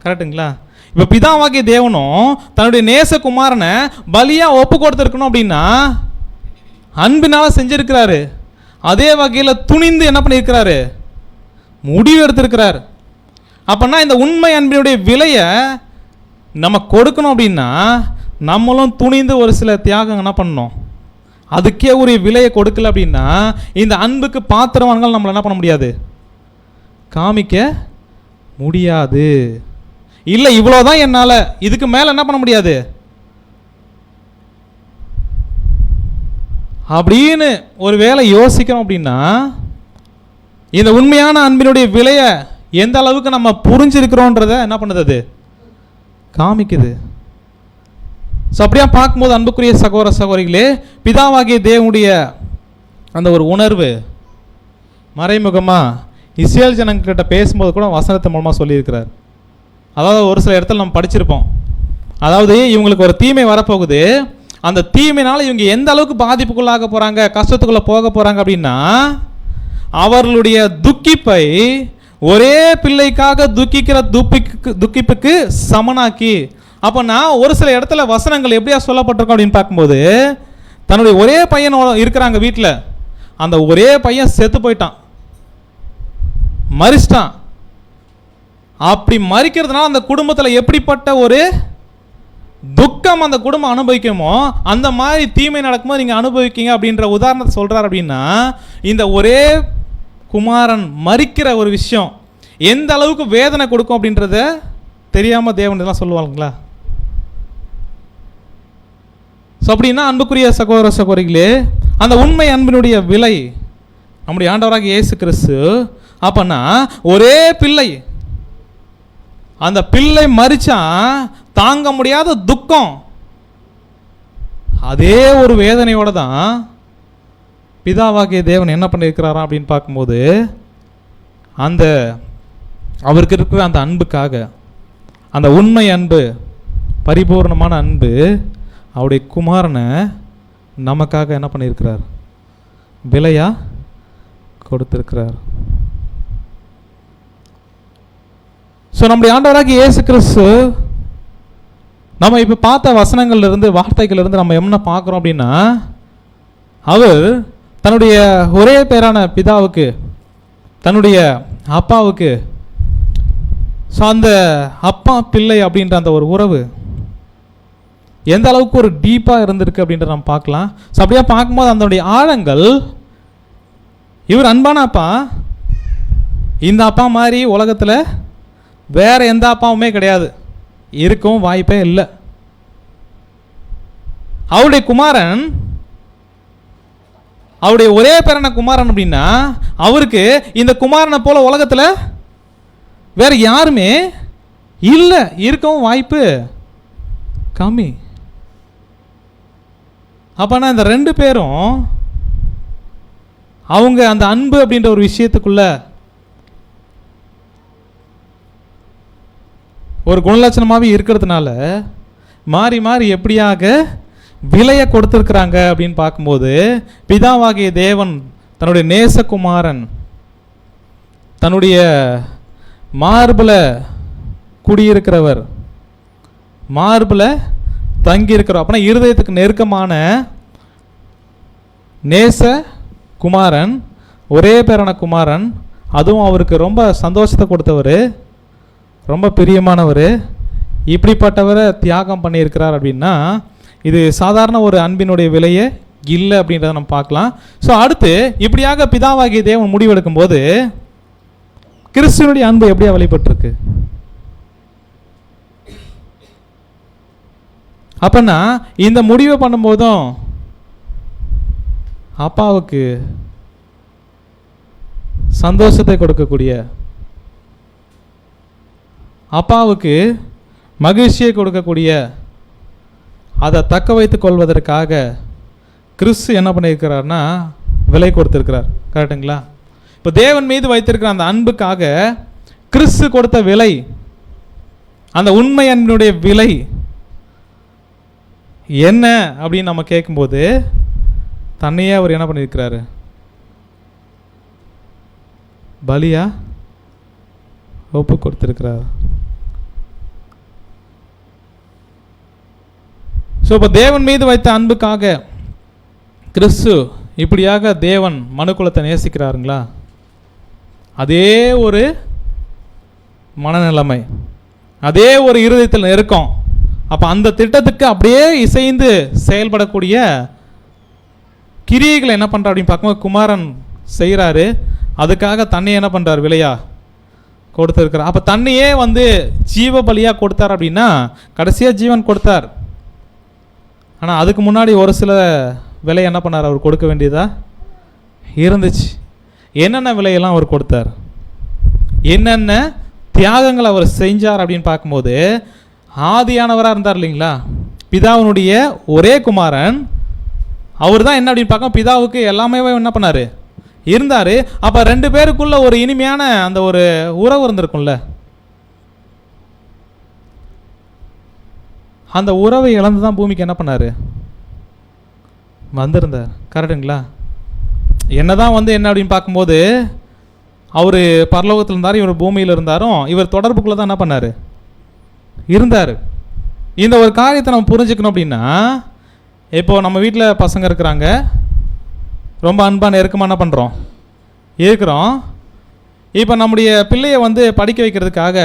கரெக்டுங்களா? இப்போ பிதாவாகிய தேவனும் தன்னுடைய நேசகுமாரனை பலியா ஒப்பு கொடுத்துருக்கணும் அப்படின்னா அன்பினால செஞ்சிருக்கிறாரு. அதே வகையில் துணிந்து என்ன பண்ணியிருக்கிறாரு, முடிவு எடுத்திருக்கிறார். அப்பன்னா இந்த உண்மை அன்பினுடைய விலையை நம்ம கொடுக்கணும் அப்படின்னா நம்மளும் துணிந்து ஒரு சில தியாகம் என்ன பண்ணணும், அதுக்கே உரிய விலையை கொடுக்கல அப்படின்னா இந்த அன்புக்கு பாத்திரவான்கள் நம்மளை என்ன பண்ண முடியாது, காமிக்க முடியாது. இல்லை இவ்வளோதான் என்னால், இதுக்கு மேலே என்ன பண்ண முடியாது அப்படின்னு ஒரு வேளை யோசிக்கிறோம் அப்படின்னா இந்த உண்மையான அன்பினுடைய விலையை எந்த அளவுக்கு நம்ம புரிஞ்சிருக்கிறோன்றத என்ன பண்ணுது, அது காமிக்குது. ஸோ அப்படியா பார்க்கும்போது அன்புக்குரிய சகோதர சகோதரிகளே, பிதாவாகிய தேவனுடைய அந்த ஒரு உணர்வு மறைமுகமாக இஸ்ரேல் ஜனங்கிட்ட பேசும்போது கூட வசனத்தின் மூலமாக சொல்லியிருக்கிறார். அதாவது ஒரு சில இடத்துல நம்ம படிச்சிருப்போம், அதாவது இவங்களுக்கு ஒரு தீமை வரப்போகுது, அந்த தீமையினால் இவங்க எந்த அளவுக்கு பாதிப்புக்குள்ளாக போகிறாங்க, கஷ்டத்துக்குள்ளே போக போகிறாங்க அப்படின்னா அவர்களுடைய துக்கிப்பை ஒரே பிள்ளைக்காக துக்கிக்கிற துக்கிப்புக்கு சமனாக்கி. அப்போ நான் ஒரு சில இடத்துல வசனங்கள் எப்படியா சொல்லப்பட்டிருக்கோம் அப்படின்னு பார்க்கும்போது, தன்னுடைய ஒரே பையன் இருக்கிறாங்க வீட்டில், அந்த ஒரே பையன் செத்து போயிட்டான், மரிச்சிட்டான். அப்படி மரிக்கிறதுனால அந்த குடும்பத்தில் எப்படிப்பட்ட ஒரு துக்கம் அந்த குடும்பம் அனுபவிக்குமோ அந்த மாதிரி தீமை நடக்கும்போது நீங்கள் அனுபவிக்கீங்க அப்படின்ற உதாரணத்தை சொல்கிறார். அப்படின்னா இந்த ஒரே குமாரன் மரிக்கிற ஒரு விஷயம் எந்த அளவுக்கு வேதனை கொடுக்கும் அப்படின்றத தெரியாமல் தேவன் எல்லாம் சொல்லுவாங்களா? ஸோ அப்படின்னா அன்புக்குரிய சகோதர சகோதரிகளே, அந்த உண்மை அன்பினுடைய விலை நம்முடைய ஆண்டவராக இயேசு கிறிஸ்து. அப்போனா ஒரே பிள்ளை, அந்த பிள்ளை மரிச்சா தாங்க முடியாத துக்கம், அதே ஒரு வேதனையோட தான் பிதாவாகிய தேவன் என்ன பண்ணியிருக்கிறாரா அப்படின்னு பார்க்கும்போது அந்த அவருக்கு இருக்கிற அந்த அன்புக்காக, அந்த உண்மை அன்பு, பரிபூர்ணமான அன்பு, அவருடைய குமாரனை நமக்காக என்ன பண்ணியிருக்கிறார், விலையா கொடுத்திருக்கிறார். ஸோ நம்முடைய ஆண்டவராகிய இயேசு கிறிஸ்து நம்ம இப்போ பார்த்த வசனங்கள்லேருந்து வார்த்தைகள்லேருந்து நம்ம என்ன பார்க்குறோம் அப்படின்னா, அவர் தன்னுடைய ஒரே பேரான பிதாவுக்கு, தன்னுடைய அப்பாவுக்கு, ஸோ அந்த அப்பா பிள்ளை அப்படின்ற அந்த ஒரு உறவு எந்த அளவுக்கு ஒரு டீப்பாக இருந்திருக்கு அப்படின்றத நம்ம பார்க்கலாம். ஸோ அப்படியே பார்க்கும்போது அதனுடைய ஆழங்கள், இவர் அன்பான அப்பா, இந்த அப்பா மாதிரி உலகத்தில் வேறு எந்த அப்பாவுமே கிடையாது, இருக்கவும் வாய்ப்பே இல்லை. அவருடைய குமாரன், அவருடைய ஒரே பேரான குமாரன் அப்படின்னா அவருக்கு இந்த குமாரனை போல உலகத்தில் வேற யாருமே இல்லை, இருக்கவும் வாய்ப்பு கம்மி. அப்போனா இந்த ரெண்டு பேரும் அவங்க அந்த அன்பு அப்படின்ற ஒரு விஷயத்துக்குள்ள ஒரு குணலட்சணமாகவே இருக்கிறதுனால மாறி மாறி எப்படியாக விலையை கொடுத்துருக்குறாங்க அப்படின்னு பார்க்கும்போது, பிதாவாகிய தேவன் தன்னுடைய நேசகுமாரன் தன்னுடைய மார்பில் குடியிருக்கிறவர், மார்பில் தங்கியிருக்கிறவர், அப்படின்னா இருதயத்துக்கு நெருக்கமான நேச குமாரன், ஒரே பேரான குமாரன், அதுவும் அவருக்கு ரொம்ப சந்தோஷத்தை கொடுத்தவர், ரொம்ப பிரியமானவர், இப்படிப்பட்டவரை தியாகம் பண்ணியிருக்கிறார் அப்படின்னா இது சாதாரண ஒரு அன்பினுடைய விலையே இல்லை அப்படின்றத நம்ம பார்க்கலாம். ஸோ அடுத்து இப்படியாக பிதாவாகிய தேவன் முடிவெடுக்கும் போது கிறிஸ்துவனுடைய அன்பு எப்படியா வெளிப்பட்டிருக்கு? அப்பன்னா இந்த முடிவை பண்ணும்போதும் அப்பாவுக்கு சந்தோஷத்தை கொடுக்கக்கூடிய, அப்பாவுக்கு மகிழ்ச்சியை கொடுக்கக்கூடிய, அதை தக்க வைத்துக் கொள்வதற்காக கிறிஸ்து என்ன பண்ணியிருக்கிறார்னா விலை கொடுத்திருக்கிறார். கரெக்டுங்களா? இப்போ தேவன் மீது வைத்திருக்கிற அந்த அன்புக்காக கிறிஸ்து கொடுத்த விலை, அந்த உண்மை அன்பினுடைய விலை என்ன அப்படின்னு நம்ம கேட்கும்போது தன்னையே அவர் என்ன பண்ணியிருக்கிறாரு, பலியா ஒப்பு கொடுத்திருக்கிறார். ஸோ இப்போ தேவன் மீது வைத்த அன்புக்காக கிறிஸ்து இப்படியாக தேவன் மனுக்குலத்தை நேசிக்கிறாருங்களா? அதே ஒரு மனநிலைமை, அதே ஒரு இருதயத்தில் நெருக்கம். அப்போ அந்த திட்டத்துக்கு அப்படியே இசைந்து செயல்படக்கூடிய கிரியைகளை என்ன பண்ணுறார் அப்படின்னு பார்க்கும்போது குமாரன் செய்கிறாரு. அதுக்காக தன்னையை என்ன பண்ணுறார், விலையா கொடுத்துருக்கிறார். அப்போ தன்னையே வந்து ஜீவ பலியாக கொடுத்தார் அப்படின்னா கடைசியாக ஜீவன் கொடுத்தார். ஆனால் அதுக்கு முன்னாடி ஒரு சில விலை என்ன பண்ணார், அவர் கொடுக்க வேண்டியதாக இருந்துச்சு. என்னென்ன விலையெல்லாம் அவர் கொடுத்தார், என்னென்ன தியாகங்கள் அவர் செஞ்சார் அப்படின்னு பார்க்கும்போது, ஆதியானவராக இருந்தார் இல்லைங்களா, பிதாவினுடைய ஒரே குமாரன், அவர் தான் என்ன அப்படின்னு பார்க்க பிதாவுக்கு எல்லாமே என்ன பண்ணார், இருந்தார். அப்போ ரெண்டு பேருக்குள்ள ஒரு இனிமையான அந்த ஒரு உறவு இருந்திருக்கும்ல, அந்த உறவை இழந்து தான் பூமிக்கு என்ன பண்ணார், வந்திருந்தார். கரெக்டுங்களா? என்னதான் வந்து என்ன அப்படின்னு பார்க்கும்போது அவர் பரலோகத்தில் இருந்தார், இவர் பூமியில் இருந்தாரும், இவர் தொடர்புக்குள்ளே தான் என்ன பண்ணார், இருந்தார். இந்த ஒரு காரியத்தை நம்ம புரிஞ்சுக்கணும் அப்படின்னா, இப்போது நம்ம வீட்டில் பசங்க இருக்கிறாங்க, ரொம்ப அன்பான நெருக்கமாக என்ன பண்ணுறோம், இருக்கிறோம். இப்போ நம்முடைய பிள்ளையை வந்து படிக்க வைக்கிறதுக்காக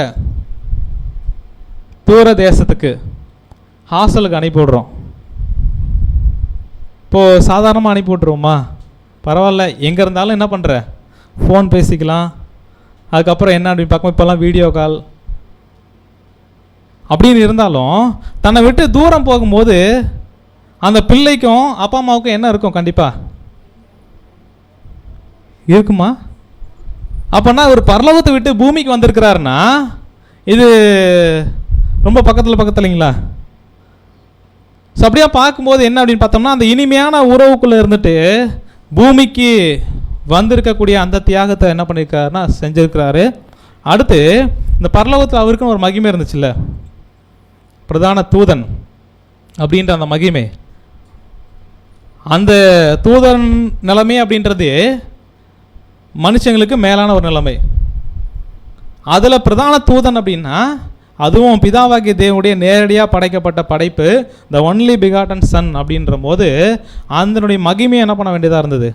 தூர தேசத்துக்கு ஹாஸ்டலுக்கு அனுப்பி விடுறோம். இப்போது சாதாரணமாக அனுப்பி விட்ருவோமா, பரவாயில்ல, எங்கே இருந்தாலும் என்ன பண்ணுற, ஃபோன் பேசிக்கலாம். அதுக்கப்புறம் என்ன அப்படின்னு பார்க்கும்போது இப்போல்லாம் வீடியோ கால் அப்படின்னு இருந்தாலும், தன்னை விட்டு தூரம் போகும்போது அந்த பிள்ளைக்கும் அப்பா அம்மாவுக்கும் என்ன இருக்கும், கண்டிப்பாக இருக்குமா? அப்போனா ஒரு பரலோகத்தை விட்டு பூமிக்கு வந்திருக்கிறாருன்னா இது ரொம்ப பக்கத்துலைங்களா? ஸோ அப்படியே பார்க்கும்போது என்ன அப்படின்னு பார்த்தோம்னா, அந்த இனிமையான உறவுக்குள்ளே இருந்துட்டு பூமிக்கு வந்திருக்கக்கூடிய அந்த தியாகத்தை என்ன பண்ணியிருக்காருன்னா செஞ்சுருக்கிறாரு. அடுத்து இந்த பரலோகத்தில் அவருக்குன்னு ஒரு மகிமை இருந்துச்சுல்ல, பிரதான தூதன் அப்படின்ற அந்த மகிமை, அந்த தூதன் நிலைமை அப்படின்றது மனுஷங்களுக்கு மேலான ஒரு நிலைமை. அதில் பிரதான தூதன் அப்படின்னா அதுவும் பிதாவாகிய தேவனுடைய நேரடியாக படைக்கப்பட்ட படைப்பு, த ஒன்லி பிகாட்டன் சன் அப்படின்ற போது அதனுடைய மகிமையை என்ன பண்ண வேண்டியதாக இருந்தது,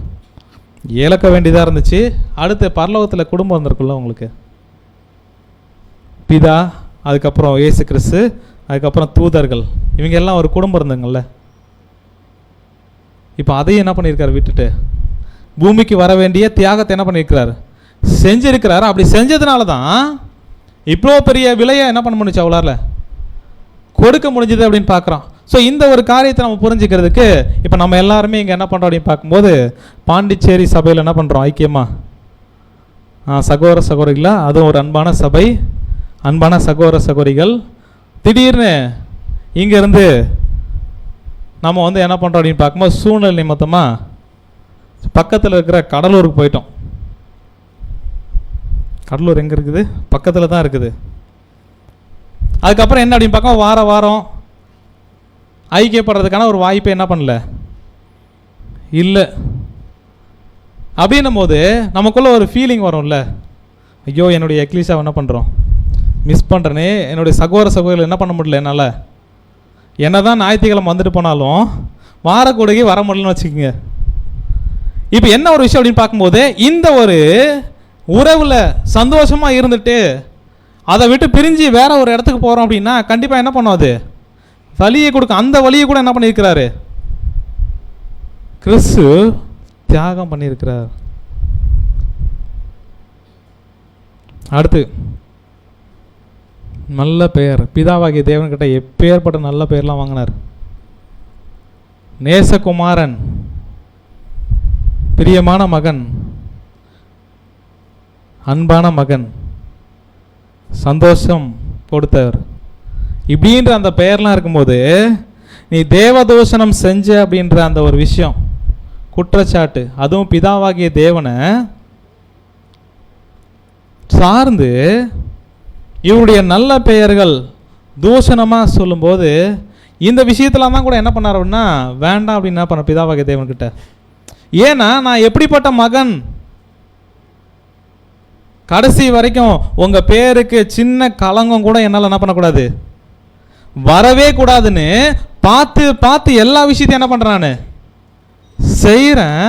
இழக்க வேண்டியதாக இருந்துச்சு. அடுத்து பரலோகத்தில் குடும்பம் இருந்திருக்குல்ல உங்களுக்கு, பிதா, அதுக்கப்புறம் இயேசு கிறிஸ்து, அதுக்கப்புறம் தூதர்கள், இவங்க எல்லாம் ஒரு குடும்பம் இருந்துங்கள்ல. இப்போ அதையும் என்ன பண்ணியிருக்காரு, விட்டுட்டு பூமிக்கு வர வேண்டிய தியாகத்தை என்ன பண்ணியிருக்கிறார், செஞ்சிருக்கிறார். அப்படி செஞ்சதுனால தான் இவ்வளோ பெரிய விலையை என்ன பண்ண முடிச்சு, அவளால் கொடுக்க முடிஞ்சது அப்படின்னு பார்க்குறோம். ஸோ இந்த ஒரு காரியத்தை நம்ம புரிஞ்சுக்கிறதுக்கு இப்போ நம்ம எல்லாருமே இங்கே என்ன பண்ணுறோம் அப்படின்னு பார்க்கும்போது, பாண்டிச்சேரி சபையில் என்ன பண்ணுறோம், ஐக்கியமாக சகோதர சகோதரிகளா, அதுவும் ஒரு அன்பான சபை, அன்பான சகோதர சகோதரிகள். திடீர்னு இங்கேருந்து நம்ம வந்து என்ன பண்ணுறோம் அப்படின்னு பார்க்கும்போது சூழ்நிலை நிமித்தமாக பக்கத்தில் இருக்கிற கடலூருக்கு போயிட்டோம். கடலூர் எங்கே இருக்குது, பக்கத்தில் தான் இருக்குது. அதுக்கப்புறம் என்ன அப்படின்னு பார்க்க வார வாரம் ஐக்கியப்படுறதுக்கான ஒரு வாய்ப்பை என்ன பண்ணல, இல்லை. அப்படின்னும் போது நமக்குள்ளே ஒரு ஃபீலிங் வரும்ல, ஐயோ என்னுடைய எக்லீஷாவை என்ன பண்ணுறோம், மிஸ் பண்ணுறேனே, என்னுடைய சகோதர சகோதரிகள் என்ன பண்ண முடியல என்னால், என்ன தான் ஞாயிற்றுக்கிழமை வந்துட்டு போனாலும் வாரக்கூடகி வர முடியலன்னு வச்சுக்கோங்க. இப்போ என்ன ஒரு விஷயம் அப்படின்னு பார்க்கும்போது, இந்த ஒரு உறவில் சந்தோஷமாக இருந்துட்டு அதை விட்டு பிரிஞ்சு வேற ஒரு இடத்துக்கு போகிறோம் அப்படின்னா கண்டிப்பாக என்ன பண்ணும், அது வலியை கொடுக்கும். அந்த வலியை கூட என்ன பண்ணியிருக்கிறாரு, கிறிஸ்து தியாகம் பண்ணியிருக்கிறார். அடுத்து நல்ல பெயர், பிதாவாகிய தேவன்கிட்ட எப்பேற்பட்ட நல்ல பெயர்லாம் வாங்கினார். நேசகுமாரன், பிரியமான மகன், அன்பான மகன், சந்தோஷம் கொடுத்தவர், இப்படின்ற அந்த பெயர்லாம் இருக்கும்போது நீ தேவதூஷணம் செஞ்ச அப்படின்ற அந்த ஒரு விஷயம், குற்றச்சாட்டு, அதுவும் பிதாவாகிய தேவனை சார்ந்து இவருடைய நல்ல பெயர்கள் தூஷணமாக சொல்லும்போது இந்த விஷயத்தில் தான் கூட என்ன பண்ணார் அப்படின்னா வேண்டாம் அப்படின்னு என்ன பண்ண பிதாவாகிய தேவன்கிட்ட. ஏன்னா நான் எப்படிப்பட்ட மகன், கடைசி வரைக்கும் உங்கள் பேருக்கு சின்ன களங்கம் கூட என்னால் என்ன பண்ணக்கூடாது, வரவே கூடாதுன்னு பார்த்து பார்த்து எல்லா விஷயத்தையும் என்ன பண்ணுறேன், நான் செய்கிறேன்.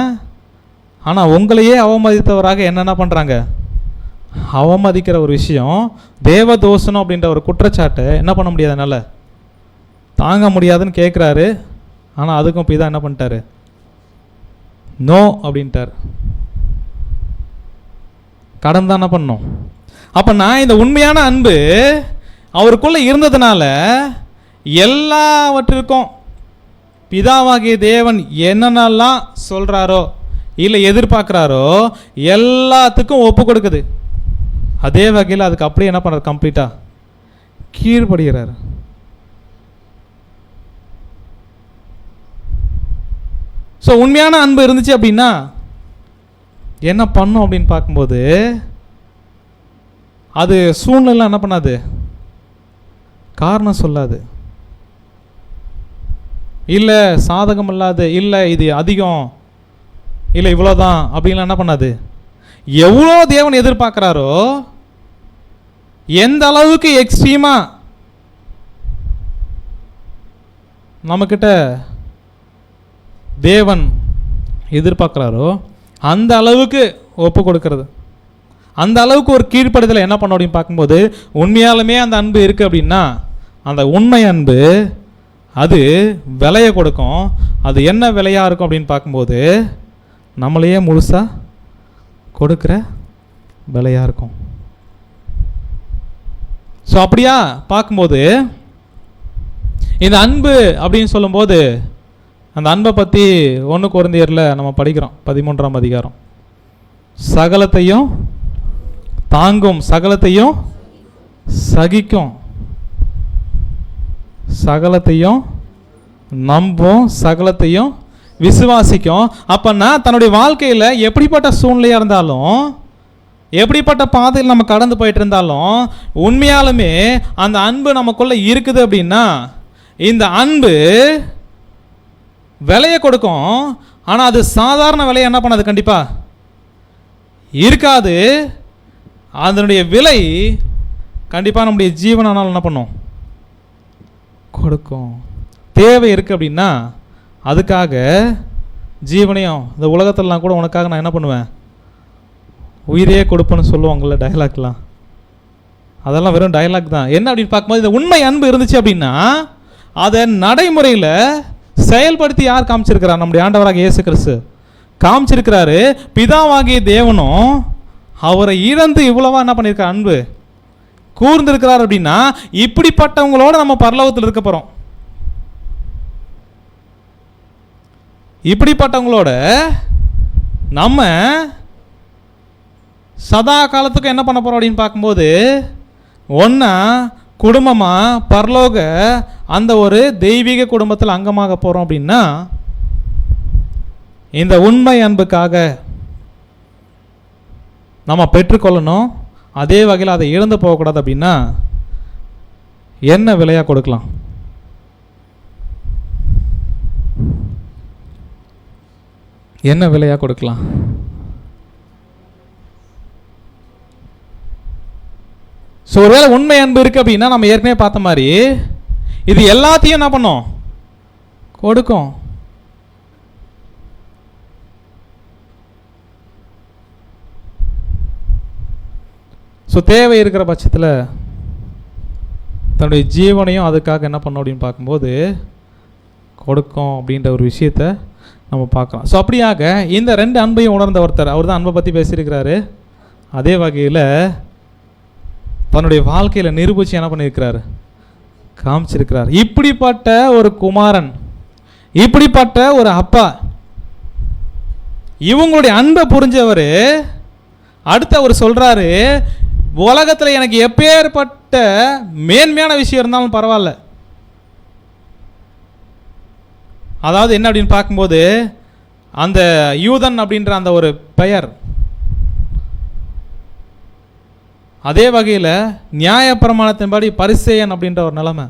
ஆனால் உங்களையே அவமதித்தவராக என்ன பண்ணுறாங்க, அவமதிக்கிற ஒரு விஷயம், தேவதோஷனம் அப்படின்ற ஒரு குற்றச்சாட்டை என்ன பண்ண முடியாது, என்னால் தாங்க முடியாதுன்னு கேட்குறாரு. ஆனால் அதுக்கும் பிதா என்ன பண்ணிட்டாரு, நோ அப்படின்ட்டார். கடன் தானே பண்ணோம். அப்போ நான் இந்த உண்மையான அன்பு அவருக்குள்ளே இருந்ததுனால எல்லாவற்றிற்கும் பிதாவாகிய தேவன் என்னென்னலாம் சொல்கிறாரோ இல்லை எதிர்பார்க்குறாரோ எல்லாத்துக்கும் ஒப்பு கொடுக்குது. அதே வகையில் அதுக்கு அப்படியே என்ன பண்ணுறாரு, கம்ப்ளீட்டாக கீழ்ப்படுகிறார். ஸோ உண்மையான அன்பு இருந்துச்சு அப்படின்னா என்ன பண்ணும் அப்படின்னு பார்க்கும்போது அது சூழ்நிலை என்ன பண்ணாது, காரணம் சொல்லாது, இல்லை சாதகம் இல்லாது, இல்லை இது அதிகம், இல்லை இவ்வளோதான் அப்படின்லாம் என்ன பண்ணாது. எவ்வளோ தேவன் எதிர்பார்க்குறாரோ, எந்த அளவுக்கு எக்ஸ்ட்ரீமாக நம்மக்கிட்ட தேவன் எதிர்பார்க்குறாரோ அந்த அளவுக்கு ஒப்பு கொடுக்கறது, அந்த அளவுக்கு ஒரு கீழ்ப்படுதலை என்ன பண்ண அப்படின்னு பார்க்கும்போது உண்மையாலுமே அந்த அன்பு இருக்குது அப்படின்னா அந்த உண்மை அன்பு அது விலையை கொடுக்கும். அது என்ன விலையாக இருக்கும் அப்படின்னு பார்க்கும்போது நம்மளையே முழுசாக கொடுக்குற விலையாக இருக்கும். ஸோ அப்படியா பார்க்கும்போது இந்த அன்பு அப்படின்னு சொல்லும்போது அந்த அன்பை பற்றி 1 கொரிந்தியரில் நம்ம படிக்கிறோம் 13ஆம் அதிகாரம். சகலத்தையும் தாங்கும், சகலத்தையும் சகிக்கும், சகலத்தையும் நம்பும், சகலத்தையும் விசுவாசிக்கும். அப்போனா தன்னுடைய வாழ்க்கையில் எப்படிப்பட்ட சூழ்நிலையாக இருந்தாலும், எப்படிப்பட்ட பாதையில் நம்ம கடந்து போயிட்டு இருந்தாலும் உண்மையாலுமே அந்த அன்பு நமக்குள்ளே இருக்குது அப்படின்னா இந்த அன்பு விலையை கொடுக்கும். ஆனால் அது சாதாரண விலையை என்ன பண்ணாது, கண்டிப்பாக இருக்காது. அதனுடைய விலை கண்டிப்பாக நம்முடைய ஜீவனானால் என்ன பண்ணும், கொடுக்கும். தேவை இருக்குது அப்படின்னா அதுக்காக ஜீவனையும் இந்த உலகத்திலலாம் கூட உனக்காக நான் என்ன பண்ணுவேன், உயிரையே கொடுப்பேன்னு சொல்லுவாங்கள்ல டயலாக்லாம். அதெல்லாம் வெறும் டயலாக் தான். என்ன அப்படின்னு பார்க்கும்போது இந்த உண்மை அன்பு இருந்துச்சு அப்படின்னா அதை நடைமுறையில் செயல்படுத்தி யார் காமிச்சிருக்கிறார், நம்முடைய ஆண்டவராக இயேசு கிறிஸ்து காமிச்சிருக்கிறாரு. பிதாவாகிய தேவனும் அவரை இழந்து இவ்வளவா என்ன பண்ணியிருக்கார், அன்பு கூர்ந்திருக்கிறார். அப்படின்னா இப்படிப்பட்டவங்களோட நம்ம பரலோகத்தில் இருக்க போகிறோம். இப்படிப்பட்டவங்களோட நம்ம சதா காலத்துக்கு என்ன பண்ண போகிறோம் அப்படின்னு பார்க்கும்போது ஒன்றா குடும்பமாக பரலோக அந்த ஒரு தெய்வீக குடும்பத்தில் அங்கமாக போகிறோம். அப்படின்னா இந்த உண்மை அன்புக்காக நம்ம பெற்றுக்கொள்ளணும். அதே வகையில் அதை இழந்து போகக்கூடாது. அப்படின்னா என்ன விலையாக கொடுக்கலாம், என்ன விலையாக கொடுக்கலாம்? ஸோ ஒருவேளை உண்மை அன்பு இருக்குது அப்படின்னா நம்ம ஏற்கனவே பார்த்த மாதிரி இது எல்லாத்தையும் என்ன பண்ணும், கொடுக்கும். ஸோ தேவை இருக்கிற பட்சத்தில் தன்னுடைய ஜீவனையும் அதுக்காக என்ன பண்ணும் அப்படின்னு பார்க்கும்போது கொடுக்கும் அப்படின்ற ஒரு விஷயத்தை நம்ம பார்க்கலாம். ஸோ அப்படியாக இந்த 2 அன்பையும் உணர்ந்த ஒருத்தர், அவர் தான் அன்பை பற்றி பேசியிருக்கிறாரு. அதே வகையில் தன்னுடைய வாழ்க்கையில் நிரூபித்து என்ன பண்ணியிருக்கிறார், காமிச்சிருக்கிறார். இப்படிப்பட்ட ஒரு குமாரன், இப்படிப்பட்ட ஒரு அப்பா, இவங்களுடைய அன்பை புரிஞ்சவர் அடுத்து அவர் சொல்கிறாரு, உலகத்தில் எனக்கு எப்பேற்பட்ட மேன்மையான விஷயம் இருந்தாலும் பரவாயில்ல. அதாவது என்ன அப்படின்னு பார்க்கும்போது அந்த யூதன் அப்படின்ற அந்த ஒரு பெயர், அதே வகையில் நியாயப்பிரமாணத்தின்படி பரிசேயன் அப்படின்ற ஒரு நிலைமை,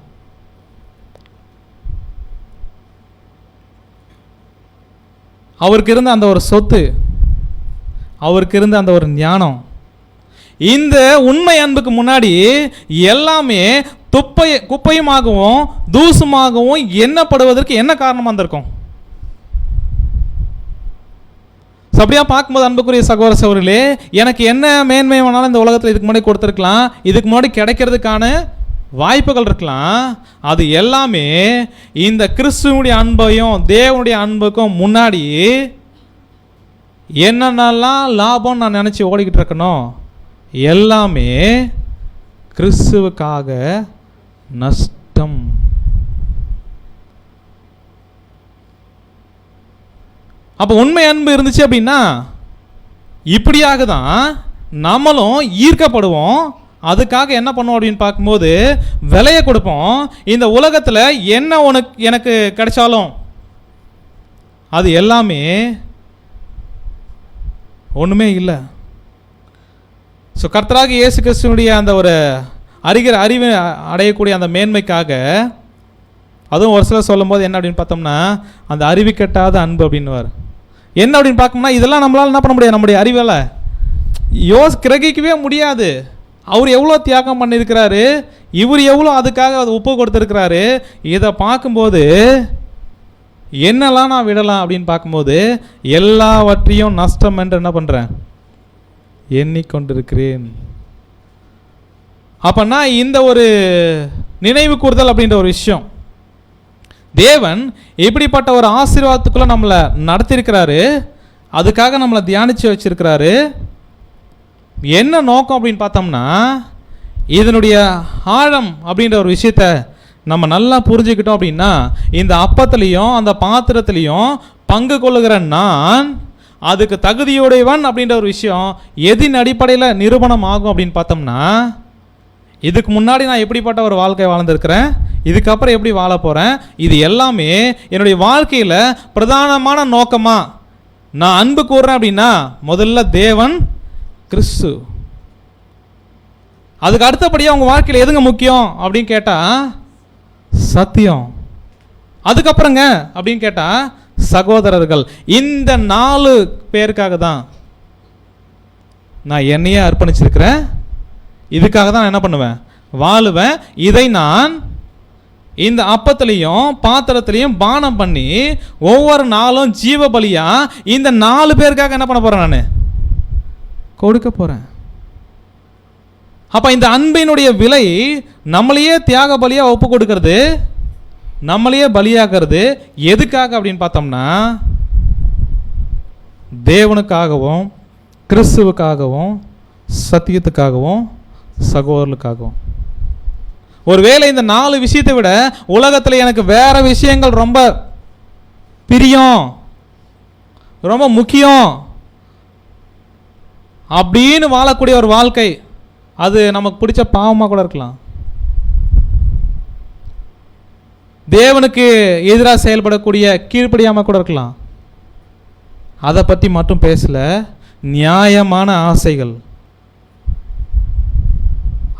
அவருக்கு இருந்த அந்த ஒரு சொத்து, அவருக்கு இருந்த அந்த ஒரு ஞானம், இந்த உண்மை அன்புக்கு முன்னாடி எல்லாமே குப்பையுமாகவும் தூசுமாகவும் எண்ணப்படுவதற்கு என்ன காரணமாக இருந்திருக்கும்? அப்படியா பார்க்கும்போது அன்புக்குரிய சகோதர சகோதரிகளே, எனக்கு என்ன மேன்மை வேணாலும் இந்த உலகத்தில் இதுக்கு முன்னாடி கொடுத்துருக்கலாம், இதுக்கு முன்னாடி கிடைக்கிறதுக்கான வாய்ப்புகள் இருக்கலாம். அது எல்லாமே இந்த கிறிஸ்துவனுடைய அன்பையும் தேவனுடைய அன்புக்கும் முன்னாடி என்னென்னலாம் லாபம் நான் நினச்சி ஓடிக்கிட்டு இருக்கணும் எல்லாமே கிறிஸ்துவுக்காக நஷ்டம். அப்போ உண்மை அன்பு இருந்துச்சு அப்படின்னா இப்படியாக தான் நம்மளும் ஈர்க்கப்படுவோம். அதுக்காக என்ன பண்ணுவோம் அப்படின்னு பார்க்கும்போது விலையை கொடுப்போம். இந்த உலகத்தில் என்ன எனக்கு கிடைச்சாலும் அது எல்லாமே ஒன்றுமே இல்லை. ஸோ கர்த்தராகிய இயேசு கிறிஸ்துவனுடைய அந்த ஒரு அறிவு அடையக்கூடிய அந்த மேன்மைக்காக, அதுவும் ஒரு சிலர் சொல்லும்போது என்ன அப்படின்னு பார்த்தோம்னா அந்த அறிவு கெட்டாத அன்பு அப்படின்னுவார். என்ன அப்படின்னு பார்க்கணும்னா இதெல்லாம் நம்மளால் என்ன பண்ண முடியாது, நம்முடைய அறிவால் கிரகிக்கவே முடியாது. அவர் எவ்வளோ தியாகம் பண்ணியிருக்கிறாரு, இவர் எவ்வளோ அதுக்காக அது ஒப்பு கொடுத்துருக்கிறாரு. இதை பார்க்கும்போது என்னெல்லாம் நான் விடலாம் அப்படின்னு பார்க்கும்போது எல்லாவற்றையும் நஷ்டம் என்று என்ன பண்ணுறேன், எண்ணிக்கொண்டிருக்கிறேன். அப்போனா இந்த ஒரு நினைவு கூறுதல் அப்படின்ற ஒரு விஷயம், தேவன் இப்படிப்பட்ட ஒரு ஆசீர்வாதத்துக்குள்ளே நம்மளை நடத்தியிருக்கிறாரு. அதுக்காக நம்மளை தியானித்து வச்சிருக்கிறாரு. என்ன நோக்கம் அப்படின்னு பார்த்தோம்னா இதனுடைய ஆழம் அப்படின்ற ஒரு விஷயத்த நம்ம நல்லா புரிஞ்சுக்கிட்டோம் அப்படின்னா இந்த அப்பத்துலேயும் அந்த பாத்திரத்துலேயும் பங்கு கொள்ளுகிற நான் அதுக்கு தகுதியுடையவன் அப்படின்ற ஒரு விஷயம் எதின் அடிப்படையில் நிரூபணம் ஆகும் அப்படின்னு பார்த்தோம்னா, இதுக்கு முன்னாடி நான் எப்படிப்பட்ட ஒரு வாழ்க்கை வாழ்ந்திருக்கிறேன், இதுக்கப்புறம் எப்படி வாழ போகிறேன், இது எல்லாமே என்னுடைய வாழ்க்கையில் பிரதானமான நோக்கமாக நான் அன்பு கூறுறேன் அப்படின்னா முதல்ல தேவன், கிறிஸ்து. அதுக்கு அடுத்தபடியாக உங்கள் வாழ்க்கையில் எதுங்க முக்கியம் அப்படின்னு கேட்டால் சத்தியம். அதுக்கப்புறங்க அப்படின்னு கேட்டால் சகோதரர்கள். இந்த 4 பேருக்காக தான் நான் என்னையே அர்ப்பணிச்சிருக்கிறேன். இதுக்காக தான் நான் என்ன பண்ணுவேன், வாழுவேன். இதை நான் இந்த அப்பத்திலையும் பாத்திரத்திலையும் பானம் பண்ணி ஒவ்வொரு நாளும் ஜீவ பலியா இந்த 4 பேருக்காக என்ன பண்ண போறேன், நான் கொடுக்க போறேன். அப்ப இந்த அன்பினுடைய விலை நம்மளையே தியாக பலியா ஒப்பு கொடுக்கிறது, நம்மளையே பலியாகிறது. எதுக்காக அப்படின்னு பார்த்தோம்னா தேவனுக்காகவும் கிறிஸ்துவுக்காகவும் சத்தியத்துக்காகவும் சகோதரர்களுக்காகவும். ஒருவேளை இந்த 4 விஷயத்தை விட உலகத்தில் எனக்கு வேற விஷயங்கள் ரொம்ப பிரியம், ரொம்ப முக்கியம் அப்படின்னு வாழக்கூடிய ஒரு வாழ்க்கை, அது நமக்கு பிடிச்ச பாவமாக கூட இருக்கலாம். தேவனுக்கு எதிராக செயல்படக்கூடிய கீழ்ப்படியாமல் கூட இருக்கலாம். அதை பற்றி மட்டும் பேசல. நியாயமான ஆசைகள்,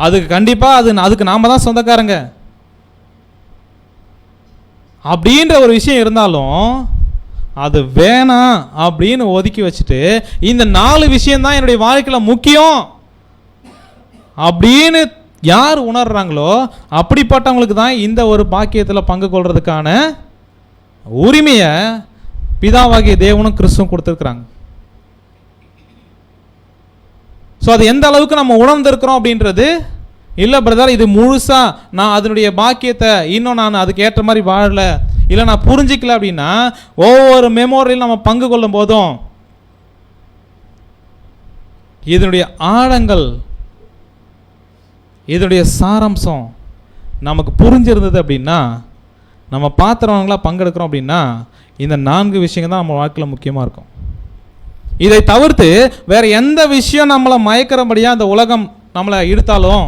அதுக்கு கண்டிப்பாக அதுக்கு நாம தான் சொந்தக்காரங்க அப்படின்ற ஒரு விஷயம் இருந்தாலும் அது வேணாம் அப்படின்னு ஒதுக்கி வச்சுட்டு இந்த 4 விஷயம்தான் என்னுடைய வாழ்க்கையில் முக்கியம் அப்படின்னு யார் உணர்றாங்களோ அப்படிப்பட்டவங்களுக்கு தான் இந்த ஒரு பாக்கியத்தில் பங்கு கொள்றதுக்கான உரிமையை பிதாவாகிய தேவனும் கிறிஸ்துவும் கொடுத்துருக்குறாங்க. ஸோ அது எந்த அளவுக்கு நம்ம உணர்ந்திருக்கிறோம் அப்படின்றது இல்லை பிரதர், இது முழுசாக நான் அதனுடைய பாக்கியத்தை இன்னும் நான் அதுக்கு ஏற்ற மாதிரி வாழலை, இல்லை நான் புரிஞ்சிக்கல அப்படின்னா ஒவ்வொரு மெமோரியில் நம்ம பங்கு கொள்ளும் போதும் இதனுடைய ஆழங்கள், இதனுடைய சாராம்சம் நமக்கு புரிஞ்சிருந்தது அப்படின்னா, நம்ம பாத்திரவங்களாக பங்கெடுக்கிறோம் அப்படின்னா இந்த 4 விஷயங்கள் தான் நம்ம வாழ்க்கையில் முக்கியமாக இருக்கும். இதை தவிர்த்து வேற எந்த விஷயம் நம்மளை மயக்கிறபடியாக இந்த உலகம் நம்மளை இழுத்தாலும்,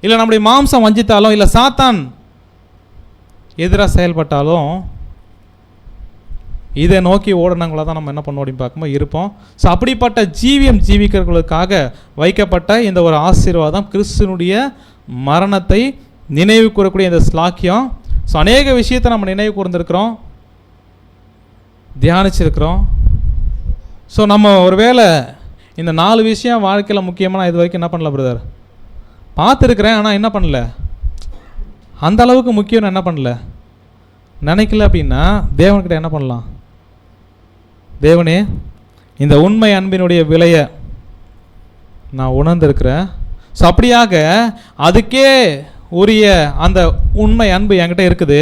இல்லை நம்முடைய மாம்சம் வஞ்சித்தாலும், இல்லை சாத்தான் எதிராக செயல்பட்டாலும் இதை நோக்கி ஓடினவங்களாக தான் நம்ம என்ன பண்ணோம் அப்படின்னு பார்க்கும்போது இருப்போம். ஸோ அப்படிப்பட்ட ஜீவியம் ஜீவிக்கிறவர்களுக்காக வைக்கப்பட்ட இந்த ஒரு ஆசீர்வாதம் கிறிஸ்துனுடைய மரணத்தை நினைவு கூறக்கூடிய இந்த ஸ்லாக்கியம். ஸோ அநேக விஷயத்தை நம்ம நினைவு கூர்ந்திருக்கிறோம், தியானிச்சிருக்கிறோம். ஸோ நம்ம ஒருவேளை இந்த 4 விஷயம் வாழ்க்கையில் முக்கியமான இது வரைக்கும் என்ன பண்ணல பிரதர், பார்த்துருக்குறேன், ஆனால் என்ன பண்ணல, அந்த அளவுக்கு முக்கியம் என்ன பண்ணல நினைக்கல அப்படின்னா தேவன்கிட்ட என்ன பண்ணலாம், தேவனே இந்த உண்மை அன்பினுடைய விலையை நான் உணர்ந்திருக்கிறேன். ஸோ அப்படியாக அதுக்கே உரிய அந்த உண்மை அன்பு என்கிட்ட இருக்குது,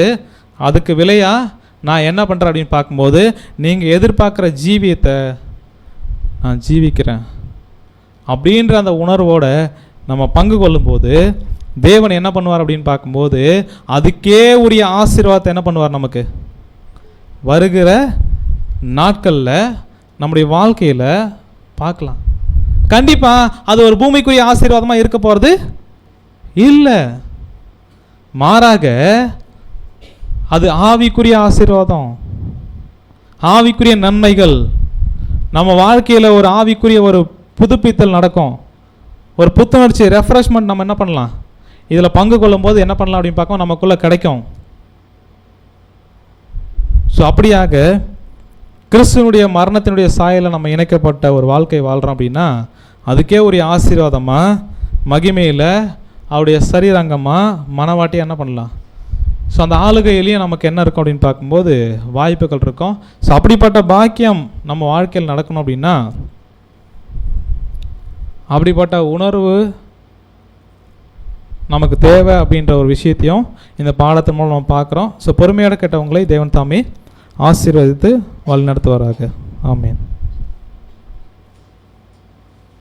அதுக்கு விலையாக நான் என்ன பண்ணுறேன் அப்படின்னு பார்க்கும்போது நீங்கள் எதிர்பார்க்குற ஜீவியத்தை நான் ஜீவிக்கிறேன் அப்படின்ற அந்த உணர்வோட நம்ம பங்கு கொள்ளும்போது தேவன் என்ன பண்ணுவார் அப்படின்னு பார்க்கும்போது அதுக்கே உரிய ஆசீர்வாதத்தை என்ன பண்ணுவார், நமக்கு வருகிற நாட்களில் நம்முடைய வாழ்க்கையில் பார்க்கலாம். கண்டிப்பாக அது ஒரு பூமிக்குரிய ஆசீர்வாதமாக இருக்க போகிறது இல்லை, மாறாக அது ஆவிக்குரிய ஆசீர்வாதம், ஆவிக்குரிய நன்மைகள். நம்ம வாழ்க்கையில் ஒரு ஆவிக்குரிய ஒரு புதுப்பித்தல் நடக்கும், ஒரு புத்துணர்ச்சி, ரெஃப்ரெஷ்மெண்ட் நம்ம என்ன பண்ணலாம், இதில் பங்கு கொள்ளும்போது என்ன பண்ணலாம் அப்படின்னு பார்க்க நமக்குள்ளே கிடைக்கும். ஸோ அப்படியாக கிறிஸ்துவனுடைய மரணத்தினுடைய சாயலில் நம்ம இணைக்கப்பட்ட ஒரு வாழ்க்கை வாழ்கிறோம் அப்படின்னா அதுக்கே ஒரு ஆசீர்வாதமாக, மகிமையில் அவருடைய சரீரங்கமாக, மனவாட்டியாக என்ன பண்ணலாம். ஸோ அந்த ஆளுகையிலையும் நமக்கு என்ன இருக்கும் அப்படின்னு பார்க்கும்போது வாய்ப்புகள் இருக்கும். ஸோ அப்படிப்பட்ட பாக்கியம் நம்ம வாழ்க்கையில் நடக்கணும் அப்படின்னா அப்படிப்பட்ட உணர்வு நமக்கு தேவை அப்படின்ற ஒரு விஷயத்தையும் இந்த பாடத்தின் மூலம் நம்ம பார்க்குறோம். ஸோ பொறுமையோட கேட்டவங்களை தேவன் தாமே ஆசீர்வதித்து வழிநடத்துவாராக. ஆமென்.